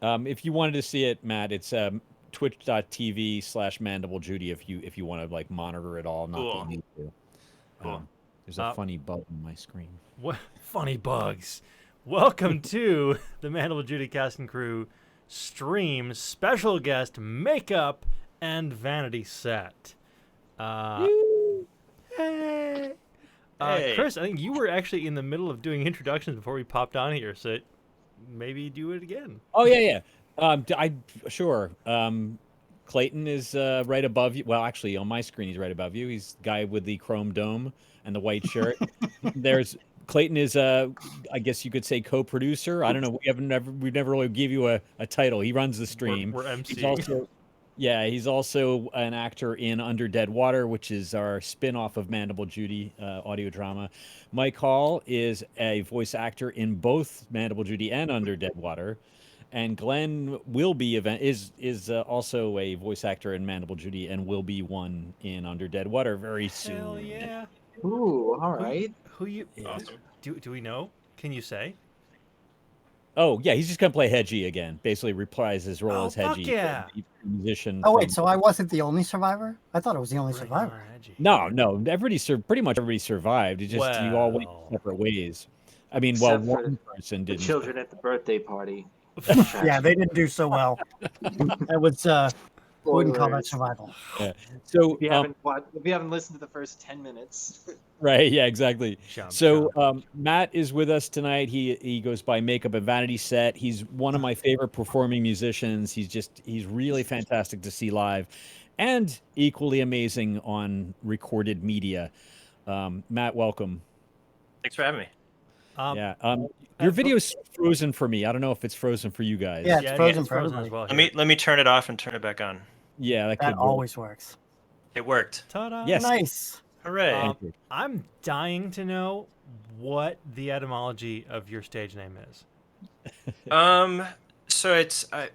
If you wanted to see it, Matt, it's twitch.tv/Mandible Judy if you want to like monitor it all, not that you Cool. need to. Cool. There's a Uh, funny bug on my screen. what funny bugs? Welcome to the Mandible Judy cast and crew stream special guest makeup and vanity set. Uh, hey. Hey. Chris, I think you were actually in the middle of doing introductions before we popped on here, so maybe do it again. Oh yeah, yeah. I sure. Clayton is right above you. Well, actually, on my screen, he's right above you. He's the guy with the chrome dome and the white shirt. There's Clayton is I guess you could say co-producer. I don't know. We've never really give you a title. He runs the stream. We're He's emceeing. also yeah, he's also an actor in Under Dead Water, which is our spin-off of Mandible Judy audio drama. Mike Hall is a voice actor in both Mandible Judy and Under Dead Water. And Glenn will be is also a voice actor in Mandible Judy and will be one in Under Dead Water very Hell soon. yeah. Ooh, all Who right. who you Yeah. Awesome. do we know? Can you say? Oh yeah, he's just gonna play Hedgie again. Basically, reprise his role Oh as fuck Hedgie, yeah. the musician Oh from. wait, so I wasn't the only survivor? I thought I was the only Bring survivor. on Reggie. No, no, pretty much everybody survived. It just you all went Well. separate ways. I mean, well, Except for one person the didn't. children at the birthday party. Yeah, they didn't do so well. That was wouldn't call that Spoilers. survival. Yeah. So, If you haven't listened to the first 10 minutes. right, yeah, exactly. Chomp, So, chomp. Matt is with us tonight. He goes by Makeup and Vanity Set. He's one of my favorite performing musicians. He's really fantastic to see live, and equally amazing on recorded media. Matt, welcome. Thanks for having me. Yeah. Your video's frozen for me. I don't know if it's frozen for you guys. Yeah, it's frozen it's for frozen everybody. as well. Let me turn it off and turn it back on. Yeah, that That could work. always works. It worked. Ta-da. Yes. Nice. Hooray. Thank you. I'm dying to know what the etymology of your stage name is. So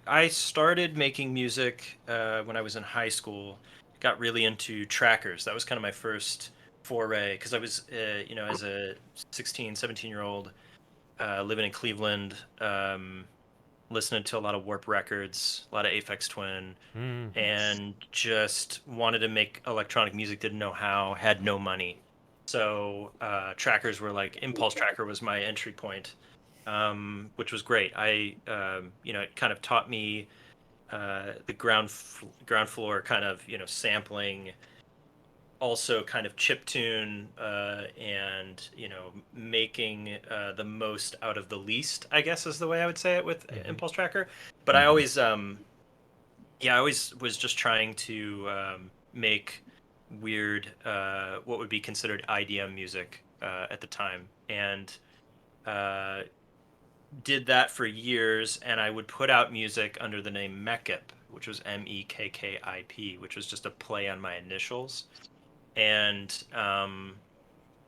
I started making music when I was in high school. Got really into trackers. That was kind of my first foray because I was as a 16, 17-year-old living in Cleveland, listening to a lot of Warp Records, a lot of Aphex Twin, and just wanted to make electronic music, didn't know how, had no money. So trackers were like, Impulse Tracker was my entry point, which was great. It kind of taught me the ground floor kind of, sampling, also kind of chiptune and making the most out of the least, I guess is the way I would say it with Impulse Tracker. But I always was just trying to make weird what would be considered IDM music at the time, and did that for years. And I would put out music under the name Makip, which was Mekkip, which was just a play on my initials. And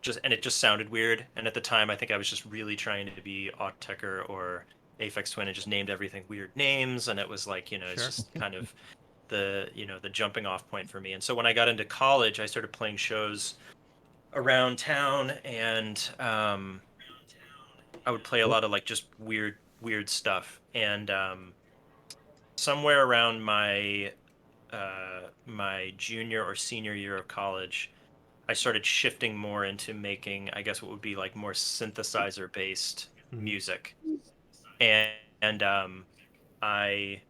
it just sounded weird. And at the time, I think I was just really trying to be Autechre or Aphex Twin and just named everything weird names. And it was like, it's just kind of the jumping off point for me. And so when I got into college, I started playing shows around town, and I would play a lot of like just weird stuff. And somewhere around my junior or senior year of college, I started shifting more into making, I guess, what would be like more synthesizer based music. And I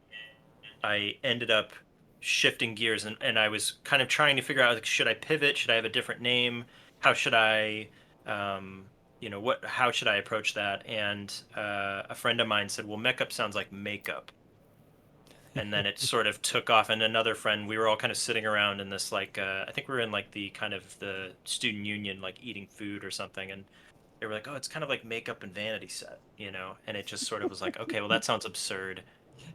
ended up shifting gears, and I was kind of trying to figure out, like, should I pivot? Should I have a different name? How should I how should I approach that? And a friend of mine said, well, Makeup sounds like makeup. And then it sort of took off. And another friend, we were all kind of sitting around in this, like, I think we were in like the kind of the student union, like eating food or something. And they were like, oh, it's kind of like Makeup and Vanity Set, And it just sort of was like, okay, well, that sounds absurd.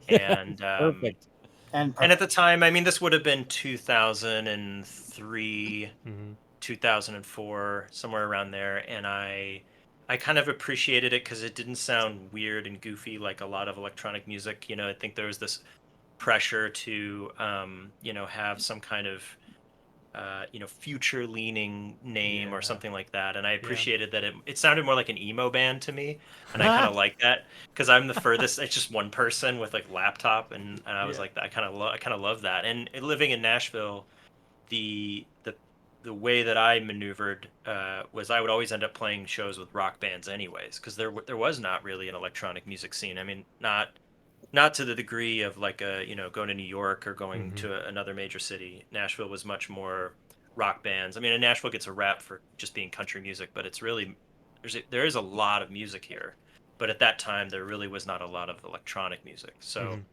And Perfect. And at the time, I mean, this would have been 2003, 2004, somewhere around there. And I kind of appreciated it because it didn't sound weird and goofy like a lot of electronic music. I think there was this pressure to have some kind of future leaning name or Yeah. something like that. And I appreciated that it sounded more like an emo band to me, and I kind of like that because I'm the furthest. It's just one person with like laptop, and I was Yeah. like, I kind of love that. And living in Nashville, the the the way that I maneuvered was I would always end up playing shows with rock bands anyways, because there was not really an electronic music scene. I mean, not to the degree of like going to New York or going Mhm. to another major city. Nashville was much more rock bands. I mean, and Nashville gets a rap for just being country music, but it's really there is a lot of music here. But at that time, there really was not a lot of electronic music. So Mhm.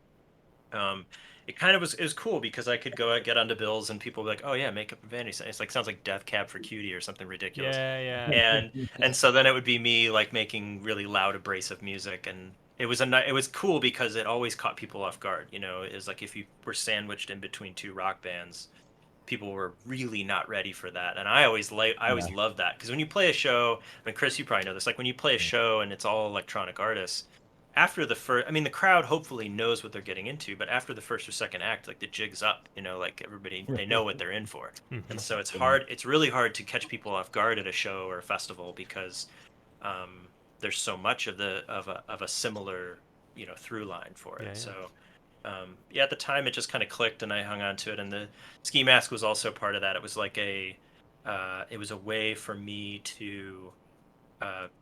um, it was cool because I could go get onto bills and people would be like, oh yeah, Makeup and Vanity Set. It's like sounds like Death Cab for Cutie or something ridiculous. Yeah. And so then it would be me like making really loud abrasive music, and it was cool because it always caught people off guard. Is like if you were sandwiched in between two rock bands, people were really not ready for that. And I always Yeah. love that because when you play a show, I mean, Chris, you probably know this, like when you play a Yeah. show and it's all electronic artists, after the first, I mean, the crowd hopefully knows what they're getting into, but after the first or second act, like the jig's up, like everybody, they know what they're in for. And Mhm. so Yeah. it's really hard to catch people off guard at a show or a festival because um, there's so much of a similar, through line for it. Yeah. So yeah, at the time it just kind of clicked and I hung on to it. And the ski mask was also part of that. It was like it was a way for me to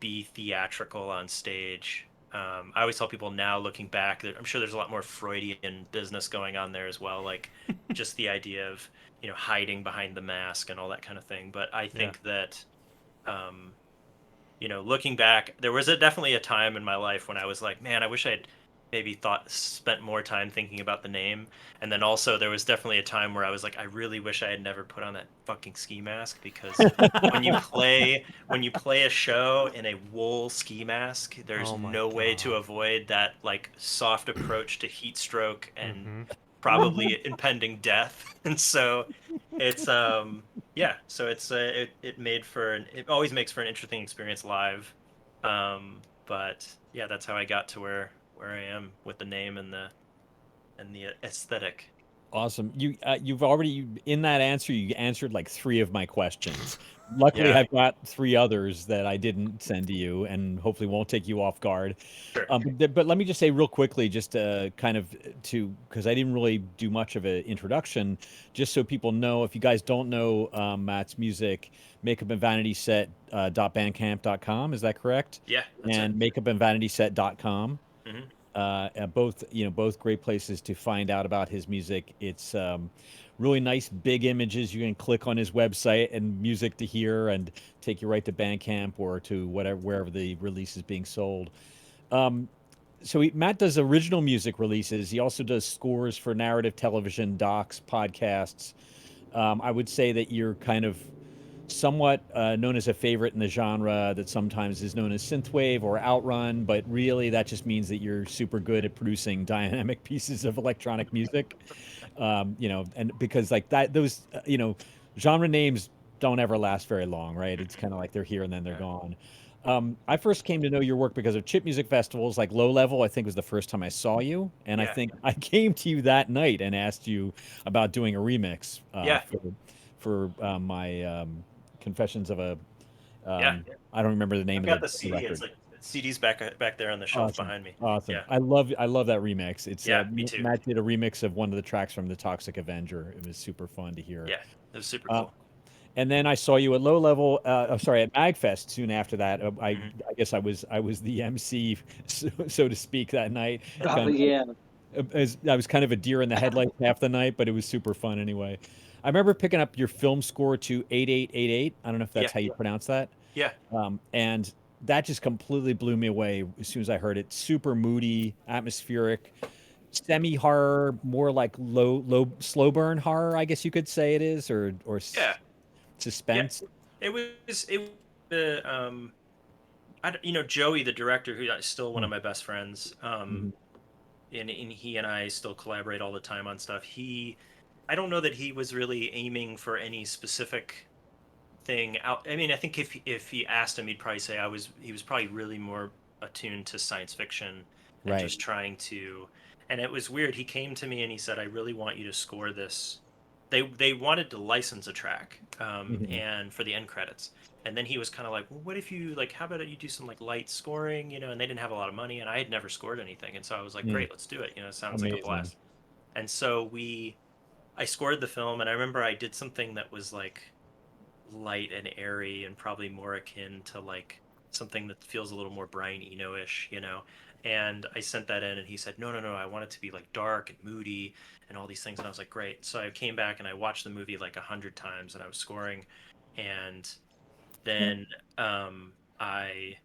be theatrical on stage. I always tell people now, looking back, that I'm sure there's a lot more Freudian business going on there as well, like just the idea of hiding behind the mask and all that kind of thing. But I Yeah. think that um, looking back, there was definitely a time in my life when I was like, man, I wish I'd maybe spent more time thinking about the name. And then also there was definitely a time where I was like, I really wish I had never put on that fucking ski mask because when you play a show in a wool ski mask, there's Oh my no way to god. avoid that like soft approach to heat stroke and Mhm. probably impending death. And so it's yeah, so it always makes for an interesting experience live. But yeah, that's how I got to where I am with the name and the aesthetic. Awesome. You've already in that answer, you answered like 3 of my questions. Luckily, Yeah, I've got 3 others that I didn't send to you and hopefully won't take you off guard. sure. But let me just say real quickly, just kind of to because I didn't really do much of an introduction, just so people know, if you guys don't know Matt's music, Makeup and Vanity Set .bandcamp.com, is that correct? Yeah, that's it. And makeupandvanityset.com. Hmm. Both both great places to find out about his music. It's really nice big images. You can click on his website and music to hear and take you right to Bandcamp or to wherever the release is being sold. Um, Matt does original music releases. He also does scores for narrative television, docs, podcasts. I would say that you're kind of somewhat known as a favorite in the genre that sometimes is known as synthwave or outrun, but really that just means that you're super good at producing dynamic pieces of electronic music. And because like that, those genre names don't ever last very long, right? It's kind of like they're here and then they're Yeah, gone. I first came to know your work because of chip music festivals, like Low Level. I think was the first time I saw you, and I yeah, think I came to you that night and asked you about doing a remix yeah, for my Confessions of a yeah. I don't remember the name I've of got the the CD. It's record. like CD's back there on the shelf Awesome, behind me. awesome. Yeah, I love that remix. It's yeah, me too. Matt did a remix of one of the tracks from the Toxic Avenger. It was super fun to hear. Yeah, it was super Uh, cool. and then I saw you at Low Level. Sorry, at Magfest soon after that. Hmm. I guess I was the MC, so to speak, that night. Oh Kind of yeah. as I was kind of a deer in the headlights half the night, but it was super fun anyway. I remember picking up your film score to 8888. I don't know if that's Yeah, how you pronounce that. yeah, And that just completely blew me away as soon as I heard it. Super moody, atmospheric, semi horror, more like slow burn horror, I guess you could say it is, yeah, yeah. suspense. It was Joey, the director, who is still one Mm, of my best friends. mhm. And he and I still collaborate all the time on stuff. I don't know that he was really aiming for any specific thing out. I mean, I think if he asked him, he'd probably say he was probably really more attuned to science fiction and Right. just trying to. And it was weird. He came to me and he said, "I really want you to score this they wanted to license a track, Mhm. and for the end credits. And then he was kind of like, well, what if you like, how about you do some like light scoring, you know? And they didn't have a lot of money, and I had never scored anything, and so I was like, Mm. great, let's do it. You know, it sounds like a Amazing. blast. And so I scored the film, and I remember I did something that was like light and airy and probably more akin to like something that feels a little more Brian Eno-ish, you know. And I sent that in, and he said, no, no, no, I want it to be like dark and moody and all these things. And I was like, great. So I came back and I watched the movie like 100 times, and I was scoring. And then I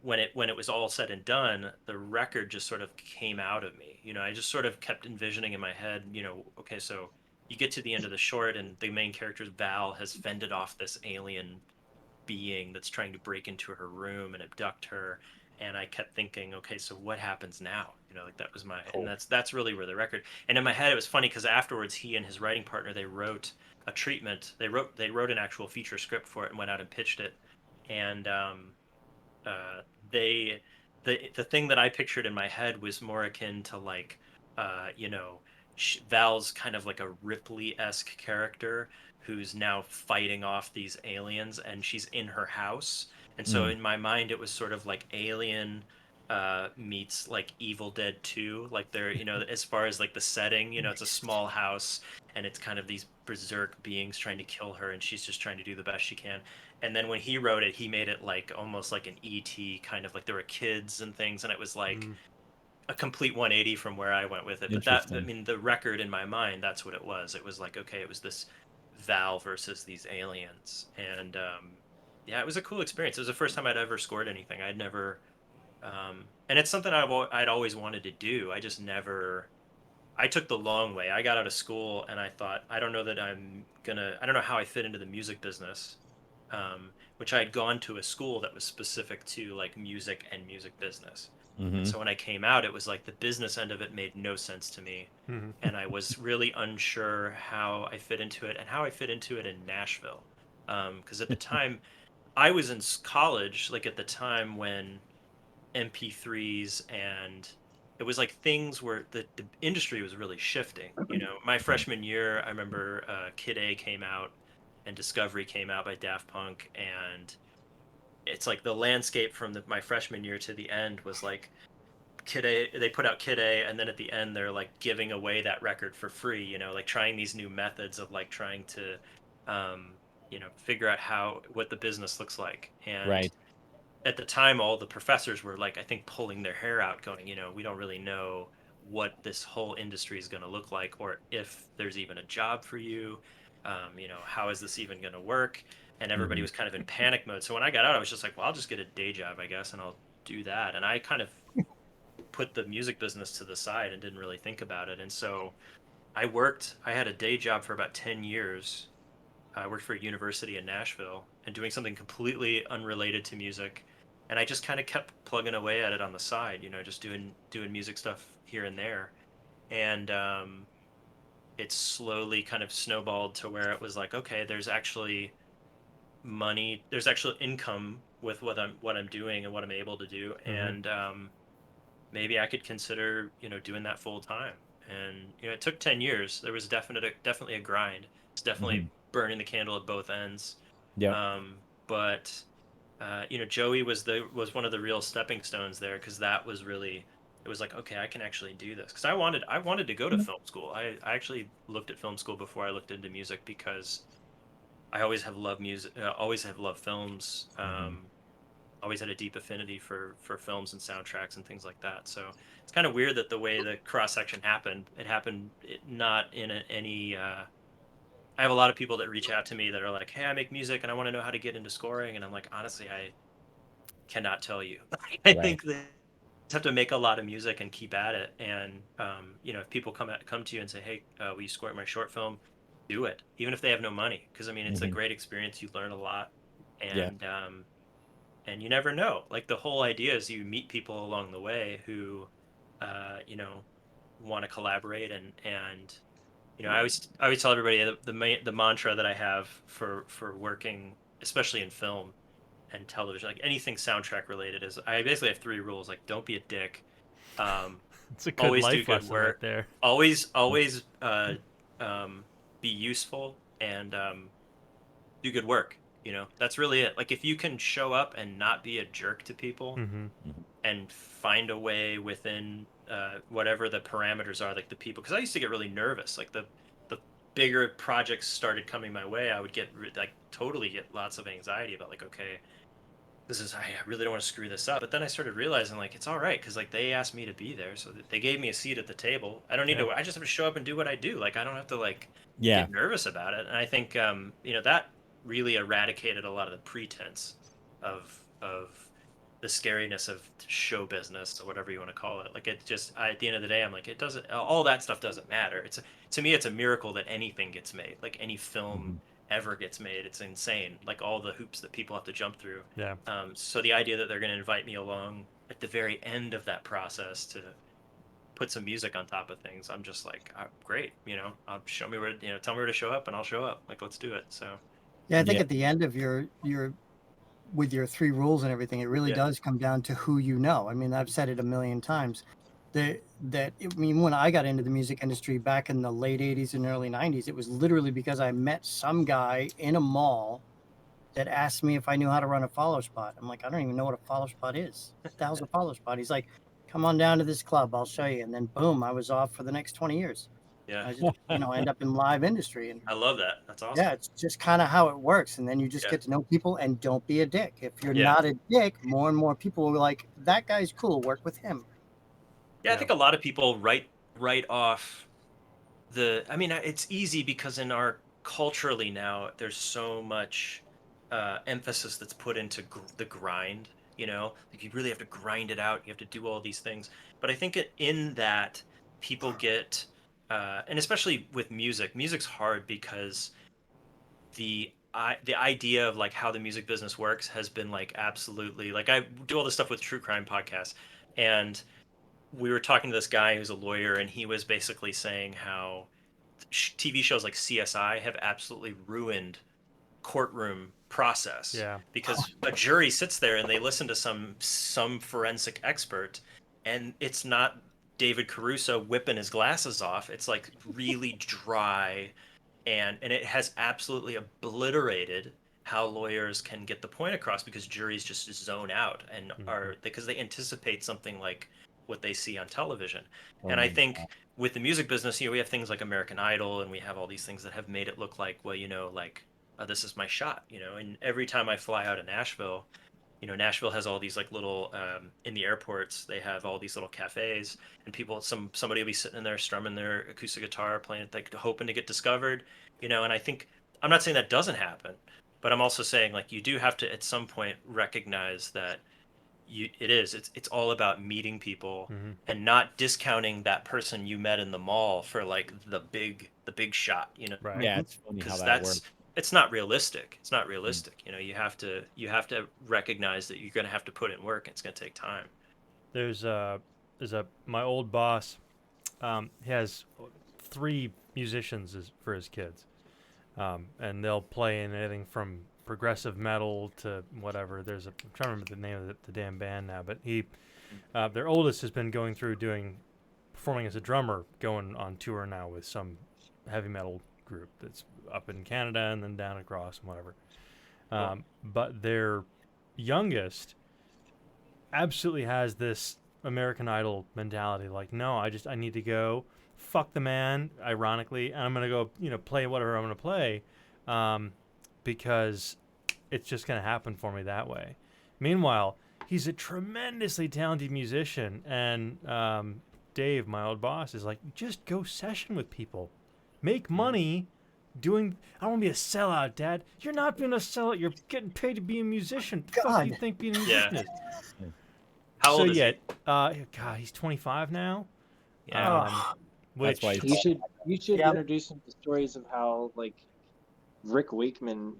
when it was all said and done, the record just sort of came out of me. You know, I just sort of kept envisioning in my head, you know, okay, so you get to the end of the short, and the main character's Val has fended off this alien being that's trying to break into her room and abduct her. And I kept thinking, okay, so what happens now? You know, like that was and Cool. that's really where the record. And in my head, it was funny because afterwards, he and his writing partner, they wrote a treatment. They wrote an actual feature script for it and went out and pitched it. And uh, they the thing that I pictured in my head was more akin to like you know, Val's kind of like a Ripley-esque character who's now fighting off these aliens, and she's in her house. And so Mm. in my mind it was sort of like Alien meets like Evil Dead 2. Like they're, you know, as far as like the setting, you know, it's a small house, and it's kind of these berserk beings trying to kill her, and she's just trying to do the best she can. And then when he wrote it, he made it like almost like an ET, kind of like there were kids and things, and it was like Mm. a complete 180 from where I went with it. But that, I Interesting. mean, the record in my mind, that's what it was. It was like, okay, it was this Val versus these aliens. And yeah, it was a cool experience. It was the first time I'd ever scored anything. I'd never, and it's something I'd always wanted to do. I just never, I took the long way. I got out of school and I thought, I don't know that I don't know how I fit into the music business, which I had gone to a school that was specific to like music and music business. And Hmm. so when I came out, it was like the business end of it made no sense to me. Mhm. And I was really unsure how I fit into it and how I fit into it in Nashville. Because at the time, I was in college, like at the time when MP3s and it was like things where the industry was really shifting. You know, my Right. freshman year, I remember Kid A came out and Discovery came out by Daft Punk, and it's like the landscape from my freshman year to the end was like Kid A. They put out Kid A, and then at the end they're like giving away that record for free. You know, like trying these new methods of like trying to, um, you know, figure out how what the business looks like. And Right. at the time all the professors were like, I think, pulling their hair out going, you know, we don't really know what this whole industry is going to look like, or if there's even a job for you. You know, how is this even going to work? And everybody Hmm. was kind of in panic mode. So when I got out, I was just like, well, I'll just get a day job, I guess, and I'll do that. And I kind of put the music business to the side and didn't really think about it. And so I had a day job for about 10 years. I worked for a university in Nashville and doing something completely unrelated to music. And I just kind of kept plugging away at it on the side, you know, just doing music stuff here and there. And it slowly kind of snowballed to where it was like, okay, there's actually money, there's actual income with what I'm doing and what I'm able to do. Mhm. And maybe I could consider, you know, doing that full time. And you know, it took 10 years. There was definitely a grind. It's Hmm. definitely burning the candle at both ends. Yep. But you know, Joey was one of the real stepping stones there, because that was really, it was like, okay, I can actually do this. Because I wanted to go to film school. I actually looked at film school before I looked into music, because I always have loved music, always have loved films. Hmm. Always had a deep affinity for films and soundtracks and things like that. So it's kind of weird that the way the cross section happened, it happened not in any. I have a lot of people that reach out to me that are like, "Hey, I make music and I want to know how to get into scoring," and I'm like, honestly, I cannot tell you. I Right. think that just have to make a lot of music and keep at it. And you know, if people come to you and say, "Hey, will you score my short film?" Do it, even if they have no money, because I mean, it's a Hmm. great experience. You learn a lot, Yeah. and you never know. Like the whole idea is you meet people along the way who, you know, want to collaborate, and you know, I always tell everybody the mantra that I have for working, especially in film and television, like anything soundtrack related, is I basically have three rules. Like, don't be a dick. Um, It's a good Always do life good lesson right work. there. Always um, be useful and do good work. You know, that's really it. Like if you can show up and not be a jerk to people Mm-hmm. and find a way within whatever the parameters are, like the people, because I used to get really nervous. Like the bigger projects started coming my way, I would get like totally get lots of anxiety about like, okay, I really don't want to screw this up. But then I started realizing like it's all right because like they asked me to be there, so they gave me a seat at the table. I don't need Yeah. to. I just have to show up and do what I do. Like I don't have to like Yeah. get nervous about it. And I think you know that really eradicated a lot of the pretense of the scariness of show business or whatever you want to call it. Like it just at the end of the day, I'm like it doesn't. All that stuff doesn't matter. To me, it's a miracle that anything gets made. Like any film ever gets made. It's insane. Like all the hoops that people have to jump through. Yeah. So the idea that they're going to invite me along at the very end of that process to put some music on top of things, I'm just like, great. You know, show me where. You know, tell me where to show up, and I'll show up. Like, let's do it. So. Yeah, I think Yeah. at the end of your with your 3 rules and everything, it really Yeah. does come down to who you know. I mean, I've said it a million times. I mean, when I got into the music industry back in the late 80s and early 90s, it was literally because I met some guy in a mall that asked me if I knew how to run a follow spot. I'm like, I don't even know what a follow spot is. What the hell's a follow spot? He's like, come on down to this club, I'll show you. And then boom, I was off for the next 20 years. Yeah. I just, end up in live industry. And I love that. That's awesome. yeah, it's just kind of how it works. And then you just Yeah. get to know people and don't be a dick. If you're Yeah. not a dick, more and more people will be like, that guy's cool, work with him. Yeah, I think a lot of people write off I mean, it's easy because in our culturally now, there's so much emphasis that's put into the grind. You know, like you really have to grind it out. You have to do all these things. But I think in that people get, and especially with music, music's hard because the idea of like how the music business works has been like absolutely like I do all this stuff with true crime podcasts, and we were talking to this guy who's a lawyer, and he was basically saying how TV shows like CSI have absolutely ruined courtroom process. Yeah. Because a jury sits there and they listen to some forensic expert, and it's not David Caruso whipping his glasses off. It's like really dry, and it has absolutely obliterated how lawyers can get the point across because juries just zone out and are because they anticipate something like what they see on television. And I think with the music business, we have things like American Idol, and we have all these things that have made it look like, well, like this is my shot, and every time I fly out of Nashville, Nashville has all these like little in the airports, they have all these little cafes, and somebody will be sitting in there strumming their acoustic guitar, playing it, like hoping to get discovered, and I think I'm not saying that doesn't happen, but I'm also saying like you do have to at some point recognize that it's all about meeting people and not discounting that person you met in the mall for like the big shot, Right. Yeah, it's funny how because that works. it's not realistic. It's not realistic. You have to recognize that you're going to have to put in work. And it's going to take time. There's my old boss. He has 3 musicians for his kids, and they'll play in anything from progressive metal to whatever. I'm trying to remember the name of the damn band now, but their oldest has been going through performing as a drummer, going on tour now with some heavy metal group that's up in Canada and then down across and whatever. But their youngest absolutely has this American Idol mentality. Like, no, I need to go fuck the man, ironically, and I'm going to go, play whatever I'm going to play, because it's just going to happen for me that way. Meanwhile, he's a tremendously talented musician, and Dave, my old boss, is like, just go session with people. Make money doing... I don't want to be a sellout, Dad. You're not being a sellout. You're getting paid to be a musician. What the fuck do you think being a musician is? How old is he? God, he's 25 now. Yeah. Which, That's why You should introduce him to stories of how like Rick Wakeman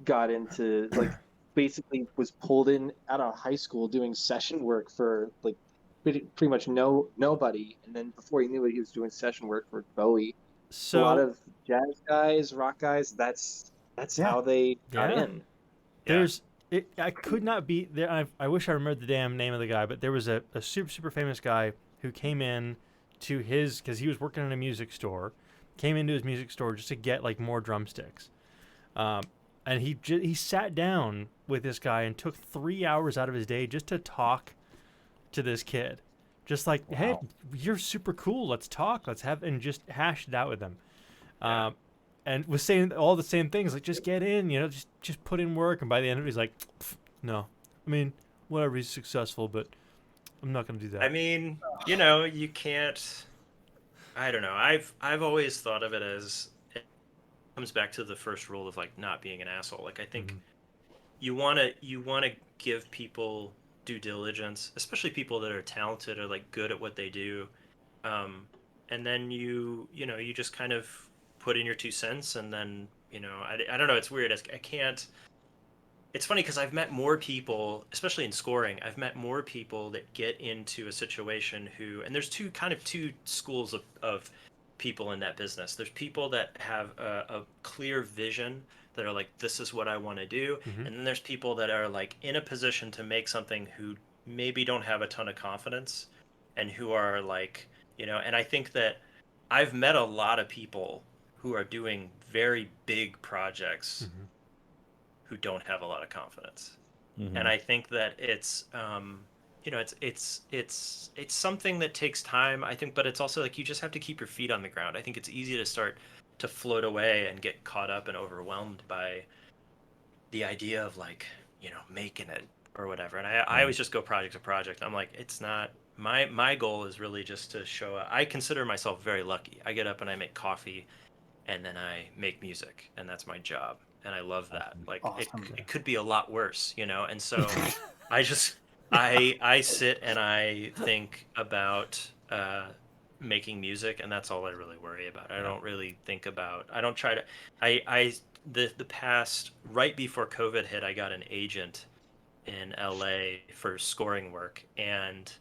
got into like basically was pulled in out of high school doing session work for like pretty much nobody, and then before he knew it, he was doing session work for Bowie. A lot of jazz guys, rock guys. That's how they got in. I could not be there. I wish I remembered the damn name of the guy, but there was a super famous guy who came in to because he was working in a music store, came into his music store just to get like more drumsticks. And he sat down with this guy and took 3 hours out of his day just to talk to this kid. Just like, hey, you're super cool. Let's talk. Let's have, and just hashed it out with him. And was saying all the same things, like, just get in, just put in work. And by the end of it, he's like, no, I mean, whatever, he's successful, but I'm not going to do that. I mean, you can't, I don't know. I've always thought of it as, it comes back to the first rule of like not being an asshole. Like, I think you want to give people due diligence, especially people that are talented or like good at what they do. And then you just kind of put in your 2 cents, and then, I don't know. It's weird. I can't, it's funny because I've met more people, especially in scoring. I've met more people that get into a situation and there's two schools of people in that business. There's people that have a clear vision that are like, this is what I want to do. And then there's people that are like in a position to make something who maybe don't have a ton of confidence, and who are like, and I think that I've met a lot of people who are doing very big projects who don't have a lot of confidence. And I think that it's it's something that takes time, I think, but it's also like you just have to keep your feet on the ground. I think it's easy to start to float away and get caught up and overwhelmed by the idea of like, making it or whatever. And I always just go project to project. I'm like, it's not my goal is really just to show up. I consider myself very lucky. I get up and I make coffee, and then I make music, and that's my job. And I love that. Like, it could be a lot worse, And so I sit and I think about making music, and that's all I really worry about. I don't really think about, I don't try to, the past, right before COVID hit, I got an agent in LA for scoring work. And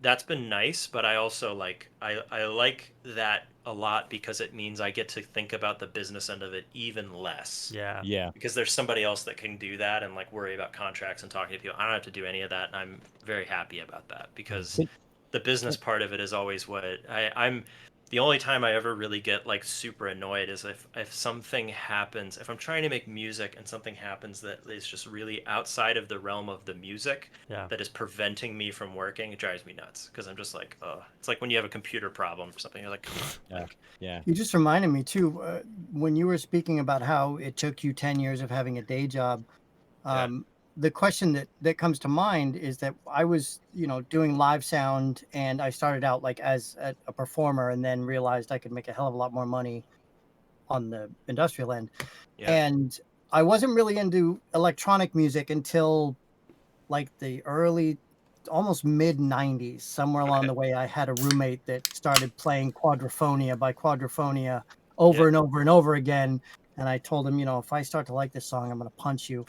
that's been nice, but I also like I like that a lot because it means I get to think about the business end of it even less. Yeah. Because there's somebody else that can do that and like worry about contracts and talking to people. I don't have to do any of that, and I'm very happy about that, because the business part of it is always what I'm. The only time I ever really get like super annoyed is if something happens, if I'm trying to make music and something happens that is just really outside of the realm of the music, that is preventing me from working. It drives me nuts, because I'm just like, oh, it's like when you have a computer problem or something. You're like, Yeah. You just reminded me too, when you were speaking about how it took you 10 years of having a day job. The question that comes to mind is that I was, doing live sound, and I started out like as a performer, and then realized I could make a hell of a lot more money on the industrial end. And I wasn't really into electronic music until like the early, almost mid 90s. Somewhere along the way, I had a roommate that started playing Quadrophonia by Quadrophonia over and over and over again. And I told him, if I start to like this song, I'm going to punch you.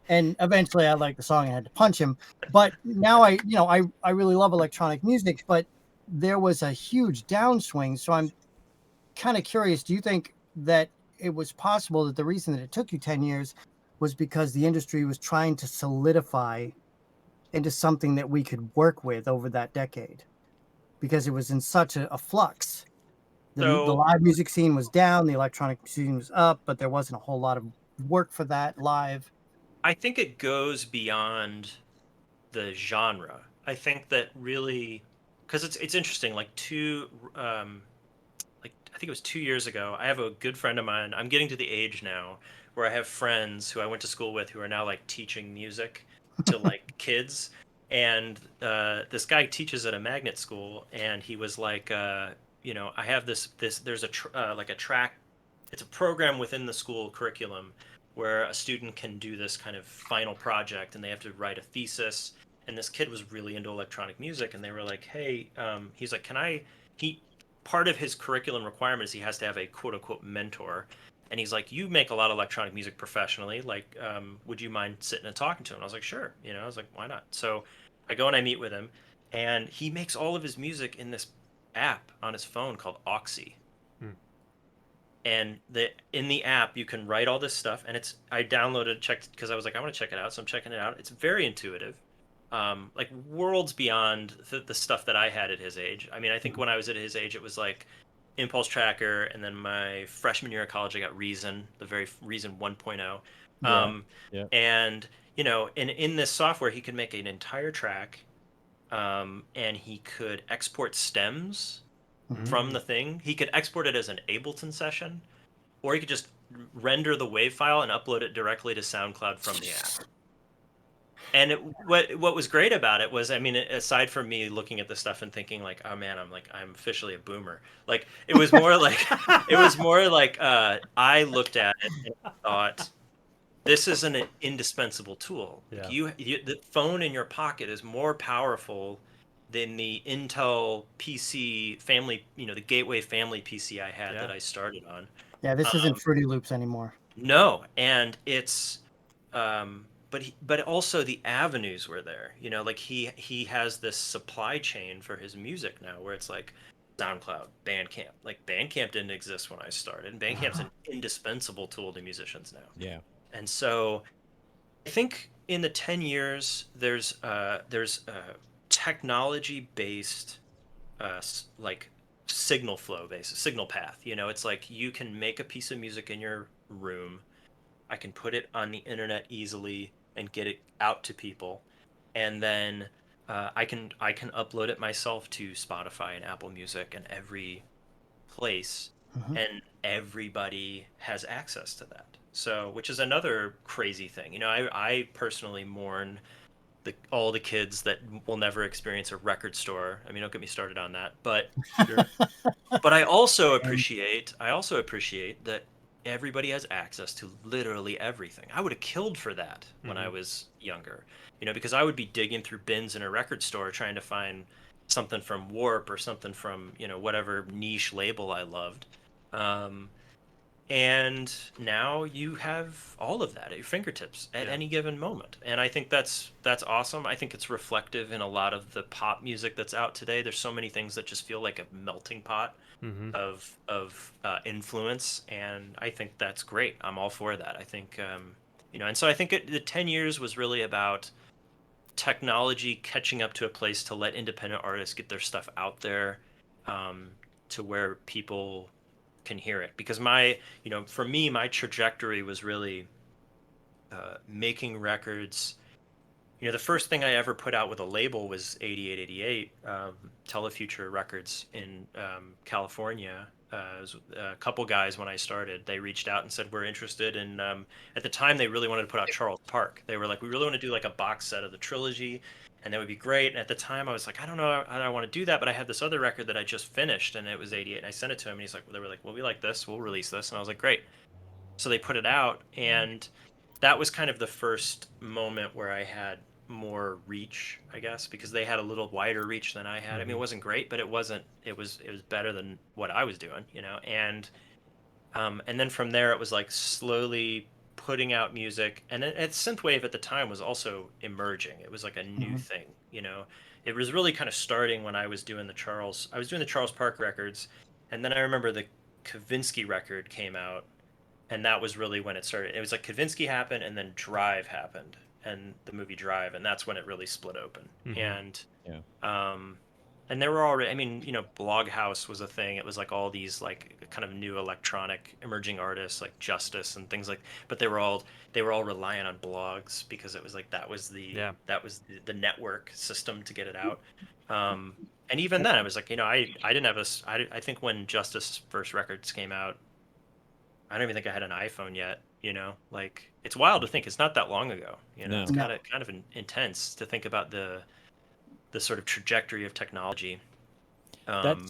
And eventually I liked the song and had to punch him. But now I really love electronic music, but there was a huge downswing. So I'm kind of curious, do you think that it was possible that the reason that it took you 10 years was because the industry was trying to solidify into something that we could work with over that decade, because it was in such a flux? The live music scene was down, the electronic scene was up, but there wasn't a whole lot of work for that live. I think it goes beyond the genre. I think that really, because it's interesting. Like I think it was 2 years ago. I have a good friend of mine. I'm getting to the age now where I have friends who I went to school with who are now like teaching music to like kids. And this guy teaches at a magnet school, and he was like, I have this. There's like a track. It's a program within the school curriculum where a student can do this kind of final project, and they have to write a thesis. And this kid was really into electronic music, and they were like, hey, he's like, part of his curriculum requirement is he has to have a quote unquote mentor. And he's like, you make a lot of electronic music professionally. Like, would you mind sitting and talking to him? And I was like, sure. I was like, why not? So I go and I meet with him, and he makes all of his music in this app on his phone called Oxy. And in the app, you can write all this stuff, and I downloaded, checked, because I was like, I want to check it out. So I'm checking it out. It's very intuitive. like worlds beyond the stuff that I had at his age. I mean, I think Mhm. when I was at his age, it was like Impulse Tracker, and then my freshman year of college, I got Reason, the very Reason 1.0. Yeah. Yeah. And in this software, he could make an entire track, and he could export stems Mhm. from the thing. He could export it as an Ableton session, or he could just render the WAV file and upload it directly to SoundCloud from the app. And what was great about it was, I mean, aside from me looking at the stuff and thinking like, oh man, I'm officially a boomer. Like it was more like I looked at it and thought, this is an indispensable tool. Like Yeah. the phone in your pocket is more powerful than the Intel PC family, the Gateway family PC I had Yeah. that I started on. Yeah, this isn't Um, Fruity Loops anymore. no, and it's but also the avenues were there. Like he has this supply chain for his music now where it's like SoundCloud, Bandcamp. Like Bandcamp didn't exist when I started, and Bandcamp's an indispensable tool to musicians now. Yeah. And so I think in the 10 years there's technology based like signal flow based signal path. It's like you can make a piece of music in your room. I can put it on the internet easily and get it out to people, and then I can upload it myself to Spotify and Apple Music and every place, Mhm. and everybody has access to that. So, which is another crazy thing. I personally mourn all the kids that will never experience a record store. I mean, don't get me started on that, but Sure. but And I also appreciate that everybody has access to literally everything. I would have killed for that when I Mhm. was younger, because I would be digging through bins in a record store trying to find something from Warp or something from, whatever niche label I loved. Um, and now you have all of that at your fingertips at Yeah. any given moment. And I think that's awesome. I think it's reflective in a lot of the pop music that's out today. There's so many things that just feel like a melting pot Mhm. of influence, and I think that's great. I'm all for that. I think and so I think the 10 years was really about technology catching up to a place to let independent artists get their stuff out there, um, to where people can hear it. Because for me, my trajectory was really making records. The first thing I ever put out with a label was 8888, Telefuture Records in California. It was a couple guys when I started. They reached out and said, we're interested in, at the time, they really wanted to put out Charles Park. They were like, we really want to do like a box set of the trilogy, and that would be great. And at the time, I was like, I don't know, I don't want to do that, but I had this other record that I just finished, and it was 88. And I sent it to him, and they were like, well, we like this, we'll release this. And I was like, great. So they put it out, and that was kind of the first moment where I had more reach, I guess, because they had a little wider reach than I had. I mean, it Mhm. wasn't great, but it was better than what I was doing. And then from there it was like slowly putting out music, and synthwave at the time was also emerging. It was like a new Mhm. thing. It was really kind of starting when I was doing the Charles Park records, and then I remember the Kavinsky record came out, and that was really when it started. It was like Kavinsky happened, and then Drive happened, and the movie Drive, and that's when it really split open. Mhm. And Yeah. um, and there were already, I mean, Bloghouse was a thing. It was like all these like kind of new electronic emerging artists like Justice and things like. But they were all reliant on blogs because it was like Yeah. that was the network system to get it out. And even then, I was like, I didn't have I think when Justice first records came out, I don't even think I had an iPhone yet. Like it's wild to think it's not that long ago. It's No. No. kind of intense to think about the sort of trajectory of technology. That's. Um,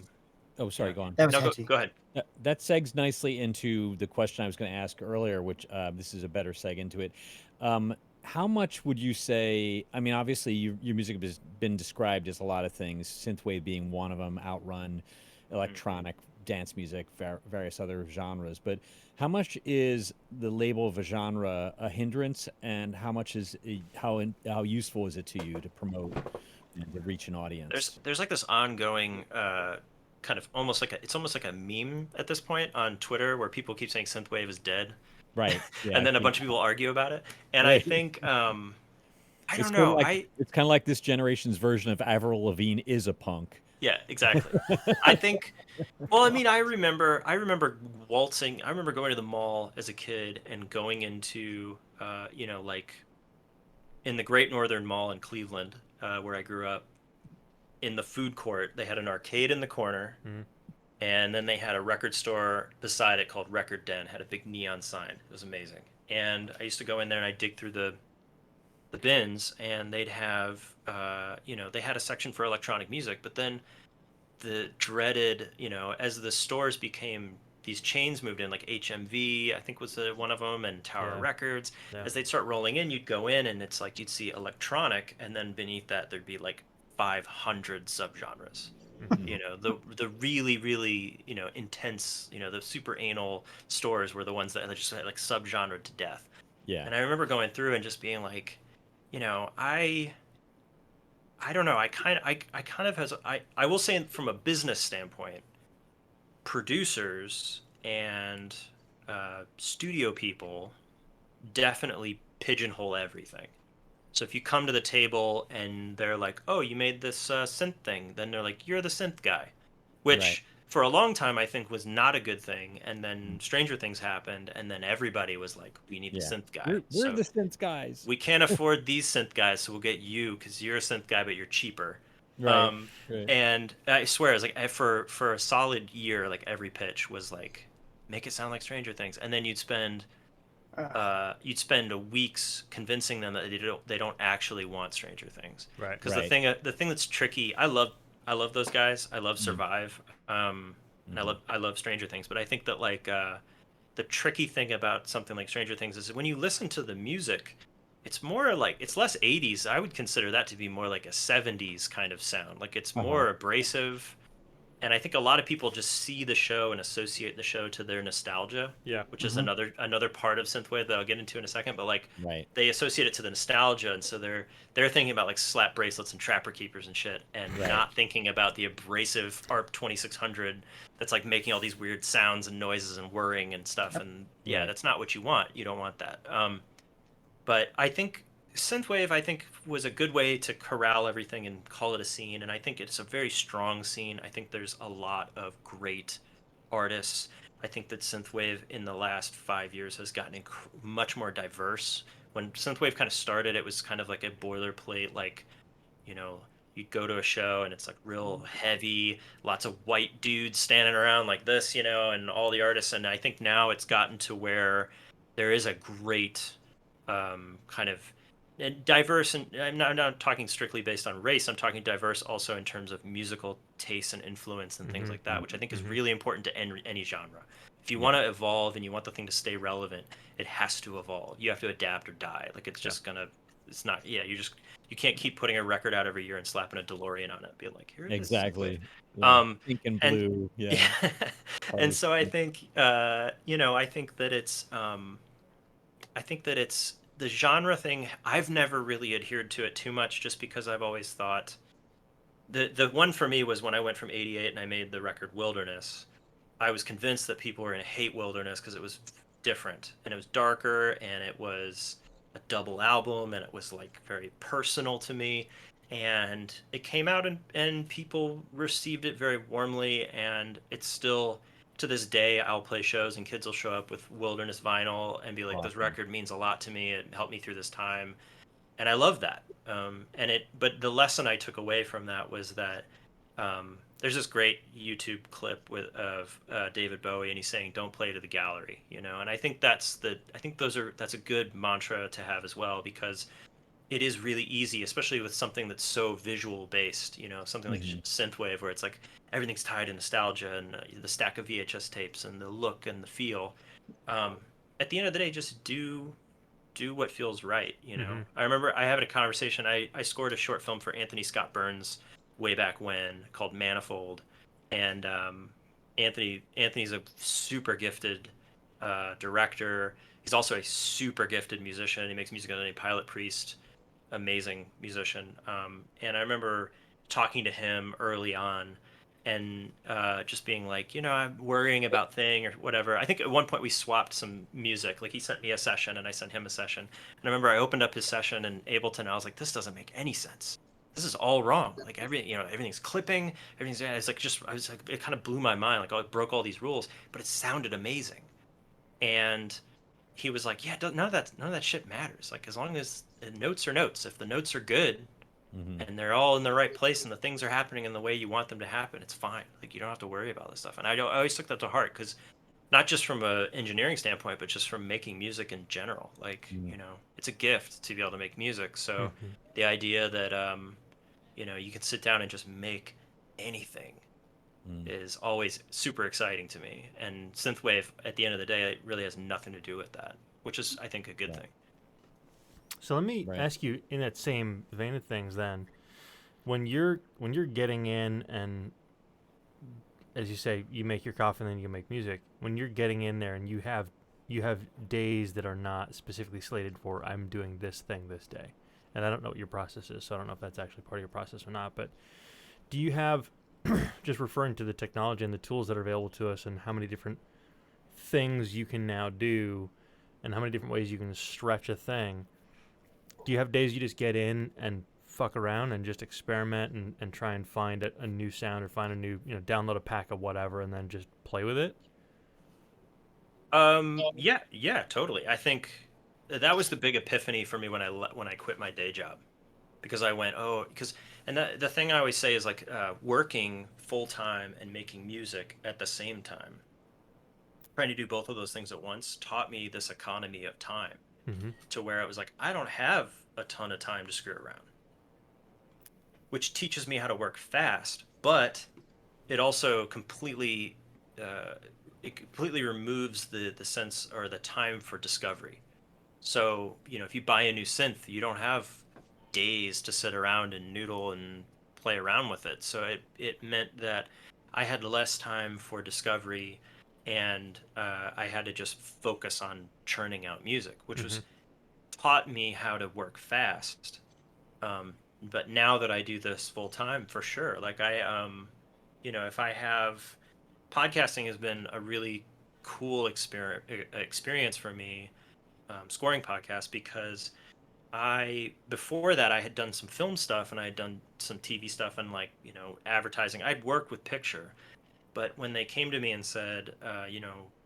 Oh, sorry. yeah. Go on. That was No, go Hetty. go ahead. That segs nicely into the question I was going to ask earlier, which this is a better seg into it. Um, how much would you say? I mean, obviously, your music has been described as a lot of things, synthwave being one of them, outrun, Mhm. electronic, dance music, various other genres. But how much is the label of a genre a hindrance, and how much is how useful is it to you to promote and to reach an There's audience? there's like this ongoing kind of it's almost like a meme at this point on Twitter where people keep saying synthwave is dead, Right. Yeah. and I've then a seen bunch of people argue about it. And I that. think I It's don't kind of know. like it's kind of like this generation's version of Avril Lavigne is a punk. Yeah, exactly. I think. Well, I mean, I remember waltzing. I remember going to the mall as a kid and going into, like in the Great Northern Mall in Cleveland, where I grew up. In the food court, they had an arcade in the corner, Mhm. and then they had a record store beside it called Record Den. Had a big neon sign. It was amazing. And I used to go in there and I'd dig through the bins, and they'd have, they had a section for electronic music, but then the dreaded, as the stores became these chains moved in, like HMV, I think was one of them, and Tower Yeah. Records. Yeah. As they'd start rolling in, you'd go in, and it's like you'd see electronic, and then beneath that there'd be like 500 subgenres. Mhm. The really really intense, the super anal stores were the ones that just had like subgenre to death. Yeah. And I remember going through and just being like, I don't know. I kind of has I will say from a business standpoint, producers and studio people definitely pigeonhole everything. So if you come to the table and they're like, "Oh, you made this synth thing," then they're like, "You're the synth guy," Right. which for a long time I think was not a good thing. And then Mm. Stranger Things happened, and then everybody was like, "We need the Yeah. synth guy." We're So the synth guys. we can't afford these synth guys, so we'll get you because you're a synth guy, but you're cheaper. Right. Um, Right. and I swear, it's like for a solid year, like every pitch was like, make it sound like Stranger Things, and then you'd spend a weeks convincing them that they don't actually want Stranger Things. Right. Because Right. the thing that's tricky, I love those guys. I love Mm. Survive, and I Mhm. love Stranger Things. But I think that like the tricky thing about something like Stranger Things is when you listen to the music, it's more like it's less 80s. I would consider that to be more like a 70s kind of sound. Like it's Uh-huh. more abrasive. And I think a lot of people just see the show and associate the show to their nostalgia, Yeah. which is Mhm. another part of synthwave that I'll get into in a second. But like Right. they associate it to the nostalgia, and so they're thinking about like slap bracelets and trapper keepers and shit, and Right. not thinking about the abrasive ARP 2600 that's like making all these weird sounds and noises and whirring and stuff. Yep. And yeah, Right. that's not what you want. You don't want that. But I think synthwave, I think, was a good way to corral everything and call it a scene. And I think it's a very strong scene. I think there's a lot of great artists. I think that synthwave in the last 5 years has gotten much more diverse. When synthwave kind of started, it was kind of like a boilerplate, like, you know, you'd go to a show and it's like real heavy, lots of white dudes standing around like this, and all the artists. And I think now it's gotten to where there is a great kind of and diverse, and I'm not talking strictly based on race. I'm talking diverse also in terms of musical tastes and influence and things Mhm. like that, which I think is Mhm. really important to any genre. If you Yeah. want to evolve and you want the thing to stay relevant, it has to evolve. You have to adapt or die. Like it's Yeah. just gonna. It's not. Yeah, you can't keep putting a record out every year and slapping a DeLorean on it and be like, here it is, synthwave. Exactly. Yeah. Um, Pink and and blue. Yeah. yeah, and Colors. so I think that it's the genre thing. I've never really adhered to it too much, just because I've always thought the one for me was when I went from '88 and I made the record Wilderness. I was convinced that people were going to hate Wilderness because it was different and it was darker and it was a double album and it was like very personal to me. And it came out and people received it very warmly. And it's still to this day, I'll play shows and kids will show up with Wilderness vinyl and be like, this Awesome. record means a lot to me. It helped me through this time. And I love that. But the lesson I took away from that was that there's this great YouTube clip of David Bowie, and he's saying, "Don't play to the gallery," And I think that's a good mantra to have as well, because it is really easy, especially with something that's so visual based, something like Mhm. synthwave, where it's like everything's tied to nostalgia and the stack of VHS tapes and the look and the feel. Um, at the end of the day, just do what feels right. Mhm. I remember I having a conversation. I scored a short film for Anthony Scott Burns way back when called Manifold, and Anthony's a super gifted director. He's also a super gifted musician. He makes music under the name Pilot Priest, amazing musician. And I remember talking to him early on, and just being like, I'm worrying about thing or whatever. I think at one point we swapped some music. Like he sent me a session and I sent him a session. And I remember I opened up his session in Ableton. I was like, this doesn't make any sense. This is all wrong. Like everything's clipping. It's like I was like, it kind of blew my mind. Like, oh, it broke all these rules, but it sounded amazing. And he was like, yeah, none of that shit matters. Like as long as the notes are notes. If the notes are good, and they're all in the right place and the things are happening in the way you want them to happen, it's fine. Like you don't have to worry about this stuff. And I always took that to heart, because not just from a engineering standpoint, but just from making music in general. Like, it's a gift to be able to make music. So the idea that you can sit down and just make anything is always super exciting to me. And synthwave, at the end of the day, it really has nothing to do with that, which is, I think, a good thing. So let me ask you, in that same vein of things, then, when you're getting in and, as you say, you make your coffee and then you can make music. When you're getting in there and you have days that are not specifically slated for, I'm doing this thing this day, and I don't know what your process is, so I don't know if that's actually part of your process or not. But do you have, just referring to the technology and the tools that are available to us, and how many different things you can now do, and how many different ways you can stretch a thing? Do you have days you just get in and fuck around and just experiment and try and find a new sound, or find a new, download a pack of whatever and then just play with it? Yeah, totally. I think that was the big epiphany for me when I quit my day job, because I went, and the thing I always say is like, working full time and making music at the same time, trying to do both of those things at once, taught me this economy of time, to where it was like, I don't have a ton of time to screw around, which teaches me how to work fast, but it also completely removes the sense or the time for discovery. So, if you buy a new synth, you don't have days to sit around and noodle and play around with it. So it meant that I had less time for discovery, and I had to just focus on churning out music, which was taught me how to work fast. But now that I do this full time, for sure, like if I have, podcasting has been a really cool experience for me, scoring podcasts, because before that I had done some film stuff and I had done some TV stuff and advertising. I'd worked with picture, but when they came to me and said,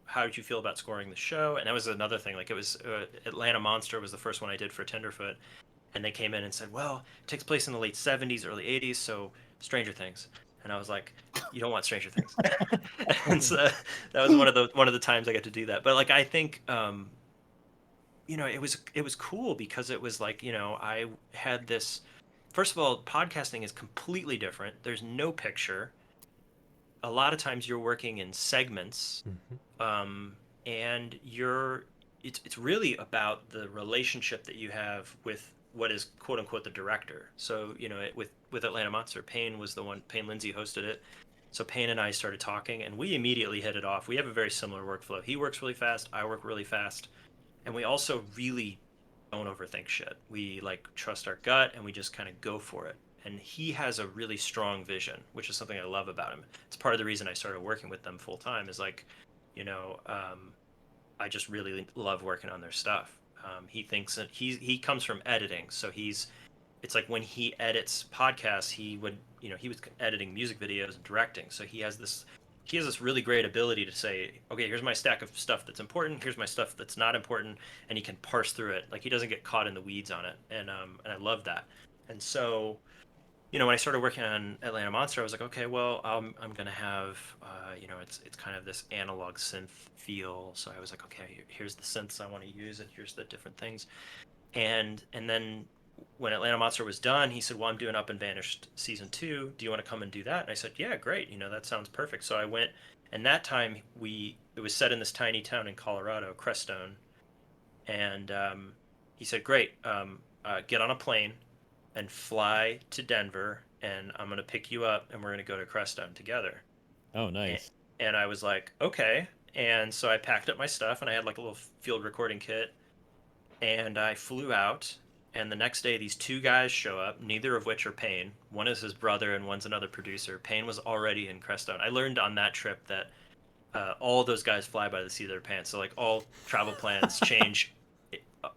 how did you feel about scoring the show? And that was another thing. Like, it was Atlanta Monster was the first one I did for Tenderfoot, and they came in and said, well, it takes place in the late 70s, early 80s, so Stranger Things. And I was like, you don't want Stranger Things. And so that was one of the times I got to do that. But like, I think it was cool, because it was like, I had this. First of all, podcasting is completely different. There's no picture. A lot of times you're working in segments, and it's really about the relationship that you have with what is quote unquote the director. So with Atlanta Monster, Payne Lindsay hosted it. So Payne and I started talking, and we immediately hit it off. We have a very similar workflow. He works really fast, I work really fast, and we also really don't overthink shit. We trust our gut, and we just kind of go for it. And he has a really strong vision, which is something I love about him. It's part of the reason I started working with them full time, is I just really love working on their stuff. He thinks that he comes from editing, so it's like when he edits podcasts, he was editing music videos and directing. So he has this really great ability to say, okay, here's my stack of stuff that's important, here's my stuff that's not important, and he can parse through it. Like, he doesn't get caught in the weeds on it, and I love that. And so, when I started working on Atlanta Monster, I was like, okay, well, I'm gonna have, it's kind of this analog synth feel. So I was like, okay, here's the synths I want to use, and here's the different things. And then when Atlanta Monster was done, he said, well, I'm doing Up and Vanished season 2. Do you want to come and do that? And I said, yeah, great. That sounds perfect. So I went, and that time it was set in this tiny town in Colorado, Crestone. And he said, great, get on a plane and fly to Denver, and I'm going to pick you up, and we're going to go to Crestone together. Oh, nice. And I was like, okay. And so I packed up my stuff, and I had like a little field recording kit, and I flew out, And the next day, these two guys show up, neither of which are Payne. One is his brother, and one's another producer. Payne was already in Crestone. I learned on that trip that all those guys fly by the seat of their pants. So like all travel plans change.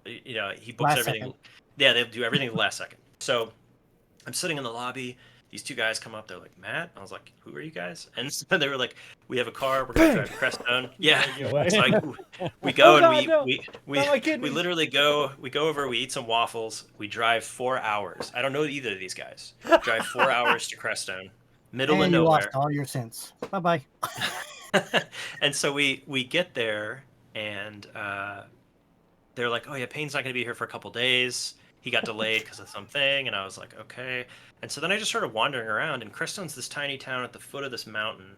You know, he books Last everything. second. Yeah, they do everything the last second. So I'm sitting in the lobby. These two guys come up. They're like, Matt. I was like, who are you guys? And so they were like, we have a car. We're gonna drive to Crestone. Yeah. It's like we go Oh, and God, no. we Not my kidneys. we literally go. We go over. We eat some waffles. We drive 4 hours. I don't know either of these guys. Drive 4 hours to Crestone, middle of And you lost nowhere. all your sense. Bye bye. And so we get there, and they're like, oh yeah, Payne's not going to be here for a couple days. He got delayed because of something. And I was like, okay. And so then I just started wandering around, and Crestone's this tiny town at the foot of this mountain,